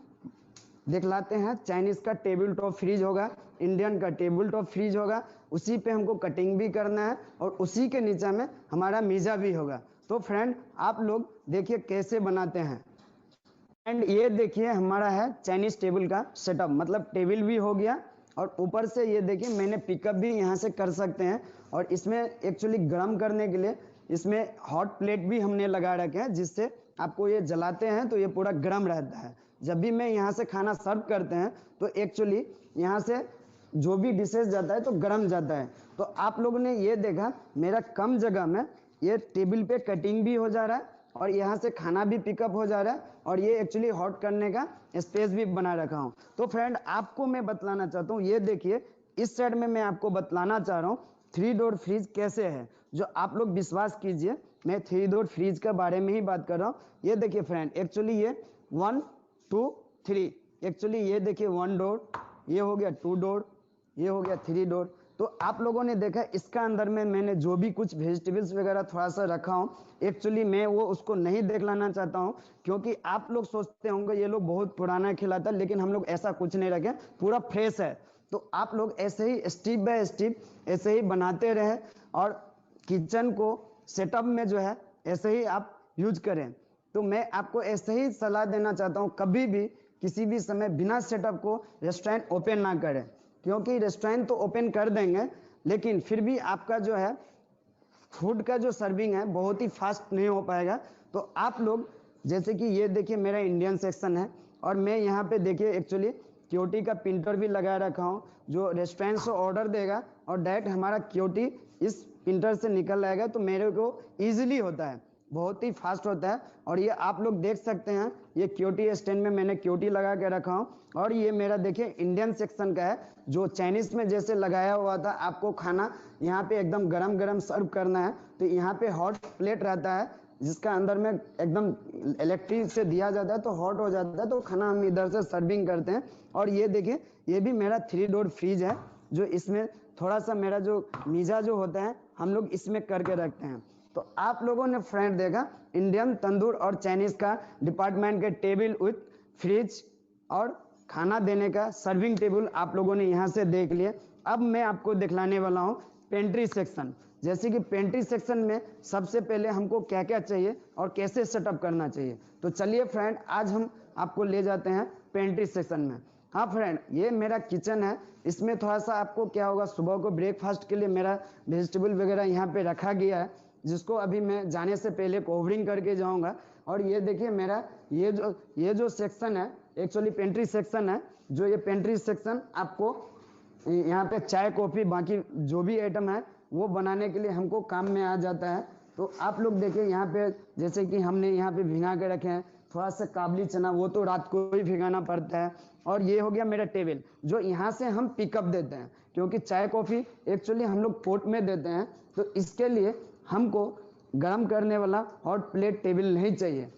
दिखलाते हैं। चाइनीज का टेबल टॉप फ्रीज होगा, इंडियन का टेबल टॉप फ्रीज होगा, उसी पे हमको कटिंग भी करना है और उसी के नीचे में हमारा मीजा भी होगा। तो फ्रेंड आप लोग देखिए कैसे बनाते हैं। एंड ये देखिए हमारा है चाइनीज टेबल का सेटअप, मतलब टेबल भी हो गया और ऊपर से ये देखिए मैंने पिकअप भी यहाँ से कर सकते हैं। और इसमें एक्चुअली गर्म करने के लिए इसमें हॉट प्लेट भी हमने लगा रखे हैं, जिससे आपको ये जलाते हैं तो ये पूरा गर्म रहता है। जब भी मैं यहाँ से खाना सर्व करते हैं तो एक्चुअली यहाँ से जो भी डिशेज जाता है तो गर्म जाता है। तो आप लोगों ने ये देखा मेरा कम जगह में ये टेबल पे कटिंग भी हो जा रहा है और यहाँ से खाना भी पिकअप हो जा रहा है और ये एक्चुअली हॉट करने का स्पेस भी बना रखा हूँ। तो फ्रेंड आपको मैं बतलाना चाहता हूँ, ये देखिए इस साइड में मैं आपको बतलाना चाह रहा हूँ 3 डोर फ्रिज कैसे है, जो आप लोग विश्वास कीजिए मैं 3 डोर फ्रिज के बारे में ही बात कर रहा हूँ। ये देखिए फ्रेंड एक्चुअली ये 1 2 3 एक्चुअली ये देखिए 1 डोर, ये हो गया 2 डोर, ये हो गया 3 डोर। तो आप लोगों ने देखा इसका अंदर में मैंने जो भी कुछ वेजिटेबल्स वगैरह थोड़ा सा रखा हूँ, एक्चुअली मैं वो उसको नहीं दिखलाना चाहता हूँ, क्योंकि आप लोग सोचते होंगे ये लोग बहुत पुराना खिलाता है, लेकिन हम लोग ऐसा कुछ नहीं रखे, पूरा फ्रेश है। तो आप लोग ऐसे ही स्टेप बाय स्टेप ऐसे ही बनाते रहे और किचन को सेटअप में जो है ऐसे ही आप यूज करें। तो मैं आपको ऐसे ही सलाह देना चाहता हूँ, कभी भी किसी भी समय बिना सेटअप को रेस्टोरेंट ओपन ना करें, क्योंकि रेस्टोरेंट तो ओपन कर देंगे लेकिन फिर भी आपका जो है फूड का जो सर्विंग है बहुत ही फास्ट नहीं हो पाएगा। तो आप लोग जैसे कि ये देखिए मेरा इंडियन सेक्शन है और मैं यहाँ पे देखिए एक्चुअली क्यूटी का प्रिंटर भी लगा रखा हूँ, जो रेस्टोरेंट से ऑर्डर देगा और डायरेक्ट हमारा क्यूटी इस प्रिंटर से निकल आएगा, तो मेरे को ईजिली होता है, बहुत ही फास्ट होता है। और ये आप लोग देख सकते हैं ये क्यूटी स्टैंड में मैंने क्यूटी लगा के रखा हूँ और ये मेरा देखिए इंडियन सेक्शन का है, जो चाइनीज में जैसे लगाया हुआ था आपको खाना यहाँ पे एकदम गरम गरम सर्व करना है, तो यहाँ पे हॉट प्लेट रहता है जिसका अंदर में एकदम इलेक्ट्रिक से दिया जाता है तो हॉट हो जाता है, तो खाना हम इधर से सर्विंग करते हैं। और ये देखिए ये भी मेरा 3 डोर फ्रिज है, जो इसमें थोड़ा सा मेरा जो मीजा जो होता है हम लोग इसमें करके रखते हैं। तो आप लोगों ने फ्रेंड देखा इंडियन तंदूर और चाइनीज का डिपार्टमेंट के टेबल विथ फ्रिज और खाना देने का सर्विंग टेबल आप लोगों ने यहाँ से देख लिया। अब मैं आपको दिखलाने वाला हूँ पेंट्री सेक्शन। जैसे कि पेंट्री सेक्शन में सबसे पहले हमको क्या क्या चाहिए और कैसे सेटअप करना चाहिए, तो चलिए फ्रेंड आज हम आपको ले जाते हैं पेंट्री सेक्शन में। हाँ फ्रेंड ये मेरा किचन है, इसमें थोड़ा सा आपको क्या होगा सुबह को ब्रेकफास्ट के लिए मेरा वेजिटेबल वगैरह यहाँ पे रखा गया है, जिसको अभी मैं जाने से पहले कवरिंग करके जाऊंगा। और ये देखिए मेरा ये जो सेक्शन है एक्चुअली पेंट्री सेक्शन है, जो ये पेंट्री सेक्शन आपको यहाँ पे चाय कॉफ़ी बाकी जो भी आइटम है वो बनाने के लिए हमको काम में आ जाता है। तो आप लोग देखिए यहाँ पे जैसे कि हमने यहाँ पे भिगा के रखे हैं थोड़ा सा काबली चना, वो तो रात को ही भिगाना पड़ता है। और ये हो गया मेरा टेबल, जो यहाँ से हम पिकअप देते हैं, क्योंकि चाय कॉफ़ी एक्चुअली हम लोग पोट में देते हैं, तो इसके लिए हमको गर्म करने वाला हॉट प्लेट टेबल नहीं चाहिए।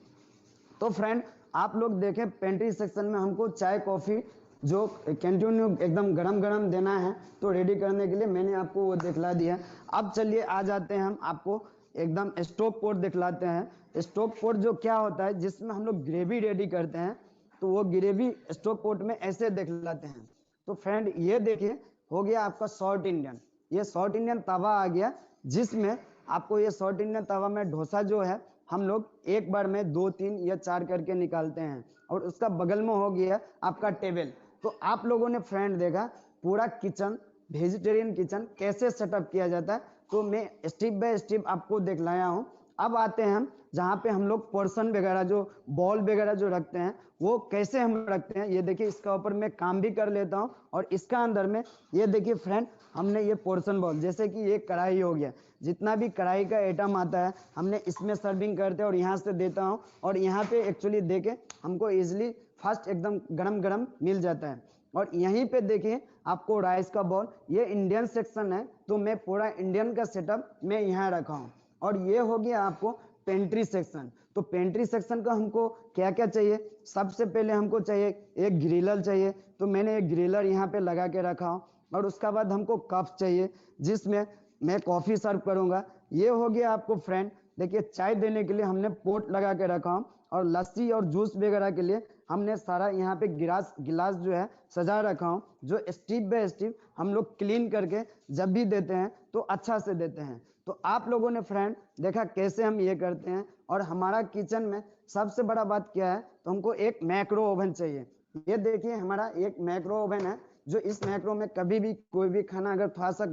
तो फ्रेंड आप लोग देखें पेंट्री सेक्शन में हमको चाय कॉफ़ी जो कंटिन्यू एकदम गरम गरम देना है, तो रेडी करने के लिए मैंने आपको वो दिखला दिया। अब चलिए आ जाते हैं हम आपको एकदम स्टोव पोट दिखलाते हैं। स्टोव पोट जो क्या होता है जिसमें हम लोग ग्रेवी रेडी करते हैं, तो वो ग्रेवी स्टोव पोट में ऐसे दिखलाते हैं। तो फ्रेंड ये देखिए हो गया आपका साउथ इंडियन, ये साउथ इंडियन तवा आ गया, जिसमें आपको ये साउथ इंडियन तवा में डोसा जो है हम लोग एक बार में 2 3 या 4 करके निकालते हैं। और उसका बगल में हो गया आपका टेबल। तो आप लोगों ने फ्रेंड देखा पूरा किचन वेजिटेरियन किचन कैसे सेटअप किया जाता है, तो मैं स्टेप बाय स्टेप आपको दिखलाया हूँ। अब आते हैं हम जहाँ पे हम लोग पोर्शन वगैरह जो बॉल वगैरह जो रखते हैं वो कैसे हम रखते हैं। ये देखिए इसका ऊपर मैं काम भी कर लेता हूँ और इसका अंदर में ये देखिए फ्रेंड हमने ये पोर्शन बॉल, जैसे कि ये कढ़ाई हो गया, जितना भी कढ़ाई का आइटम आता है हमने इसमें सर्विंग करते हैं और यहाँ से देता हूँ। और यहाँ पे एक्चुअली देखे हमको ईजिली फास्ट एकदम गरम गरम मिल जाता है। और यहीं पे देखिए आपको राइस का बॉल, ये इंडियन सेक्शन है, तो मैं पूरा इंडियन का सेटअप मैं यहाँ रखा हूँ। और ये हो गया आपको पेंट्री सेक्शन। तो पेंट्री सेक्शन का हमको क्या क्या चाहिए, सबसे पहले हमको चाहिए एक ग्रिलर चाहिए, तो मैंने एक ग्रिलर यहाँ पे लगा के रखा हूँ। और उसका बाद हमको कप चाहिए जिसमें मैं कॉफ़ी सर्व करूँगा। ये हो गया आपको फ्रेंड देखिए चाय देने के लिए हमने पोट लगा के रखा हूँ। और लस्सी और जूस वगैरह के लिए हमने सारा यहाँ पे गिलास जो है सजा रखा हूँ, जो स्टेप बाय स्टेप हम लोग क्लीन करके जब भी देते हैं तो अच्छा से देते हैं। तो आप लोगों ने फ्रेंड देखा कैसे हम ये करते हैं। और हमारा किचन में सबसे बड़ा बात क्या है तो हमको एक मैक्रो ओवन चाहिए। ये देखिए हमारा एक मैक्रो ओवन है, जो इस मैक्रो में कभी भी कोई भी खाना अगर थोड़ा सा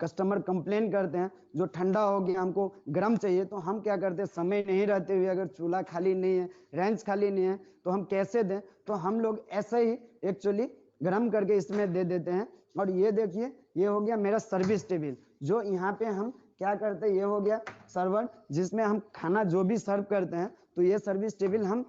कस्टमर कंप्लेन करते हैं जो ठंडा हो गया हमको गर्म चाहिए, तो हम क्या करते हैं, समय नहीं रहते हुए अगर चूल्हा खाली नहीं है, रेंज खाली नहीं है, तो हम कैसे दें, तो हम लोग ऐसे ही एक्चुअली गर्म करके इसमें दे देते हैं। और ये देखिए ये हो गया मेरा सर्विस टेबल, जो यहाँ पे हम क्या करते हैं, ये हो गया सर्वर जिसमें हम खाना जो भी सर्व करते हैं। तो ये सर्विस टेबल हम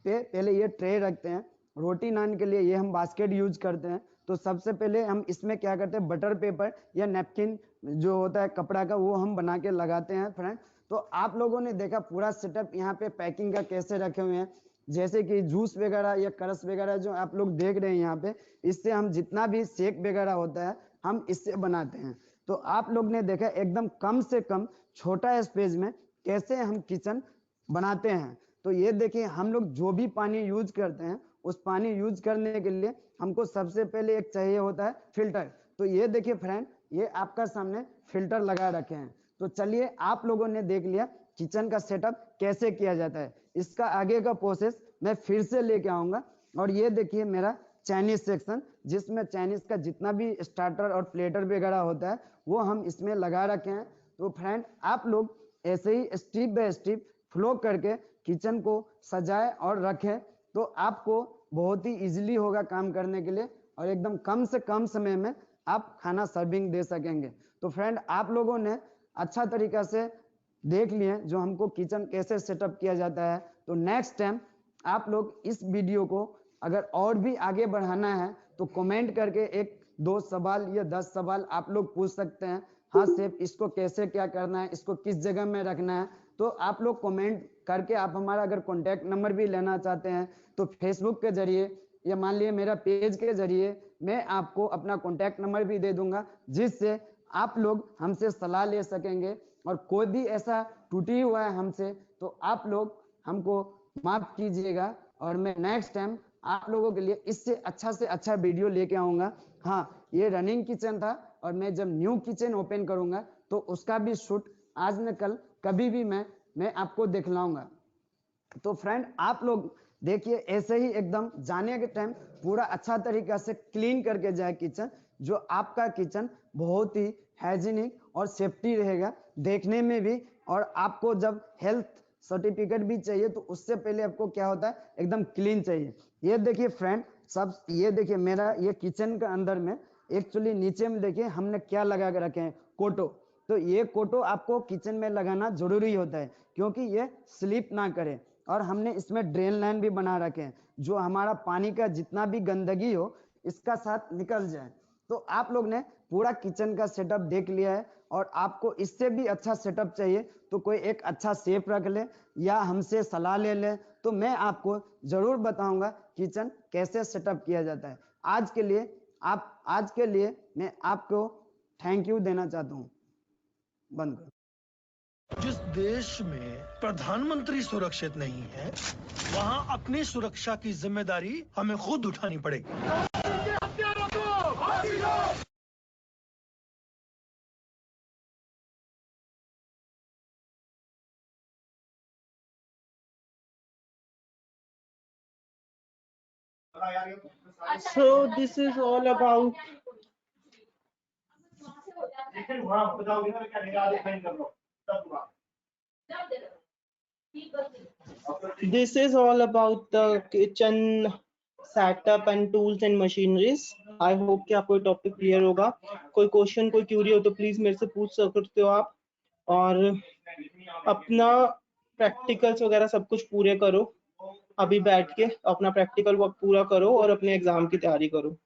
पे पहले ये ट्रे रखते हैं, रोटी नान के लिए ये हम बास्केट यूज करते हैं। तो सबसे पहले हम इसमें क्या करते हैं, बटर पेपर या नैपकिन जो होता है कपड़ा का, वो हम बना के लगाते हैं फ्रेंड। तो आप लोगों ने देखा पूरा सेटअप यहाँ पे पैकिंग का कैसे रखे हुए हैं, जैसे कि जूस वगैरह या करस वगैरह जो आप लोग देख रहे हैं यहाँ पे, इससे हम जितना भी शेक वगैरह होता है हम इससे बनाते हैं। तो आप लोग ने देखा एकदम कम से कम छोटा स्पेस में कैसे हम किचन बनाते हैं। तो ये देखिए हम लोग जो भी पानी यूज करते हैं, उस पानी यूज करने के लिए हमको सबसे पहले एक चाहिए होता है फिल्टर। तो ये देखिए फ्रेंड, ये आपका सामने फिल्टर लगा रखे हैं। तो चलिए आप लोगों ने देख लिया किचन का सेटअप कैसे किया जाता है, इसका आगे का प्रोसेस मैं फिर से लेके आऊंगा। और ये देखिए मेरा चाइनीज सेक्शन, जिसमें चाइनीज का जितना भी स्टार्टर और प्लेटर वगैरह होता है वो हम इसमें लगा रखे हैं। तो फ्रेंड आप लोग ऐसे ही स्टेप बाय स्टेप फ्लो करके किचन को सजाए और रखें, तो आपको बहुत ही इजीली होगा काम करने के लिए, और एकदम कम से कम समय में आप खाना सर्विंग दे सकेंगे। तो फ्रेंड आप लोगों ने अच्छा तरीका से देख लिए जो हमको किचन कैसे सेटअप किया जाता है। तो नेक्स्ट टाइम आप लोग इस वीडियो को अगर और भी आगे बढ़ाना है तो कमेंट करके 1-2 सवाल या 10 सवाल आप लोग पूछ सकते हैं। हाँ शेफ इसको कैसे क्या करना है, इसको किस जगह में रखना है, तो आप लोग कमेंट करके आप हमारा अगर कॉन्टैक्ट नंबर भी लेना चाहते हैं तो फेसबुक के जरिए या मान लिया मेरा पेज के जरिए मैं आपको अपना कॉन्टैक्ट नंबर भी दे दूंगा, जिससे आप लोग हमसे सलाह ले सकेंगे। और कोई भी ऐसा टूटी हुआ है हमसे तो आप लोग हमको माफ कीजिएगा, और मैं नेक्स्ट टाइम आप लोगों के लिए इससे अच्छा से अच्छा वीडियो लेके आऊंगा। हाँ ये रनिंग किचन था, और मैं जब न्यू किचन ओपन करूंगा तो उसका भी शूट आज न कल कभी भी मैं आपको दिखलाऊंगा। तो फ्रेंड आप लोग देखिए ऐसे ही एकदम जाने के टाइम पूरा अच्छा तरीका से क्लीन करके जाए किचन, जो आपका किचन बहुत ही हाइजीनिक और सेफ्टी रहेगा देखने में भी। और आपको जब हेल्थ सर्टिफिकेट भी चाहिए तो उससे पहले आपको क्या होता है, एकदम क्लीन चाहिए। ये देखिए फ्रेंड सब, ये देखिए मेरा ये किचन का अंदर में एक्चुअली नीचे में देखिए हमने क्या लगा के रखे हैं, कोटो। तो ये कोटो आपको किचन में लगाना जरूरी होता है क्योंकि ये स्लिप ना करे। और हमने इसमें ड्रेन लाइन भी बना रखे हैं, जो हमारा पानी का जितना भी गंदगी हो इसका साथ निकल जाए। तो आप लोग ने पूरा किचन का सेटअप देख लिया है, और आपको इससे भी अच्छा सेटअप चाहिए तो कोई एक अच्छा शेफ रख ले या हमसे सलाह ले ले, तो मैं आपको जरूर बताऊंगा किचन कैसे सेटअप किया जाता है। आज के लिए मैं आपको थैंक यू देना चाहता हूँ। बंद करो। जिस देश में प्रधानमंत्री सुरक्षित नहीं है, वहां अपनी सुरक्षा की जिम्मेदारी हमें खुद उठानी पड़ेगी। So this is all about the kitchen setup and tools and machineries. I hope कि आपको टॉपिक क्लियर होगा। कोई क्वेश्चन कोई क्यूरी हो तो प्लीज मेरे से पूछ सकते हो आप, और अपना प्रैक्टिकल्स वगैरह सब कुछ पूरे करो, अभी बैठ के अपना प्रैक्टिकल वर्क पूरा करो और अपने एग्जाम की तैयारी करो।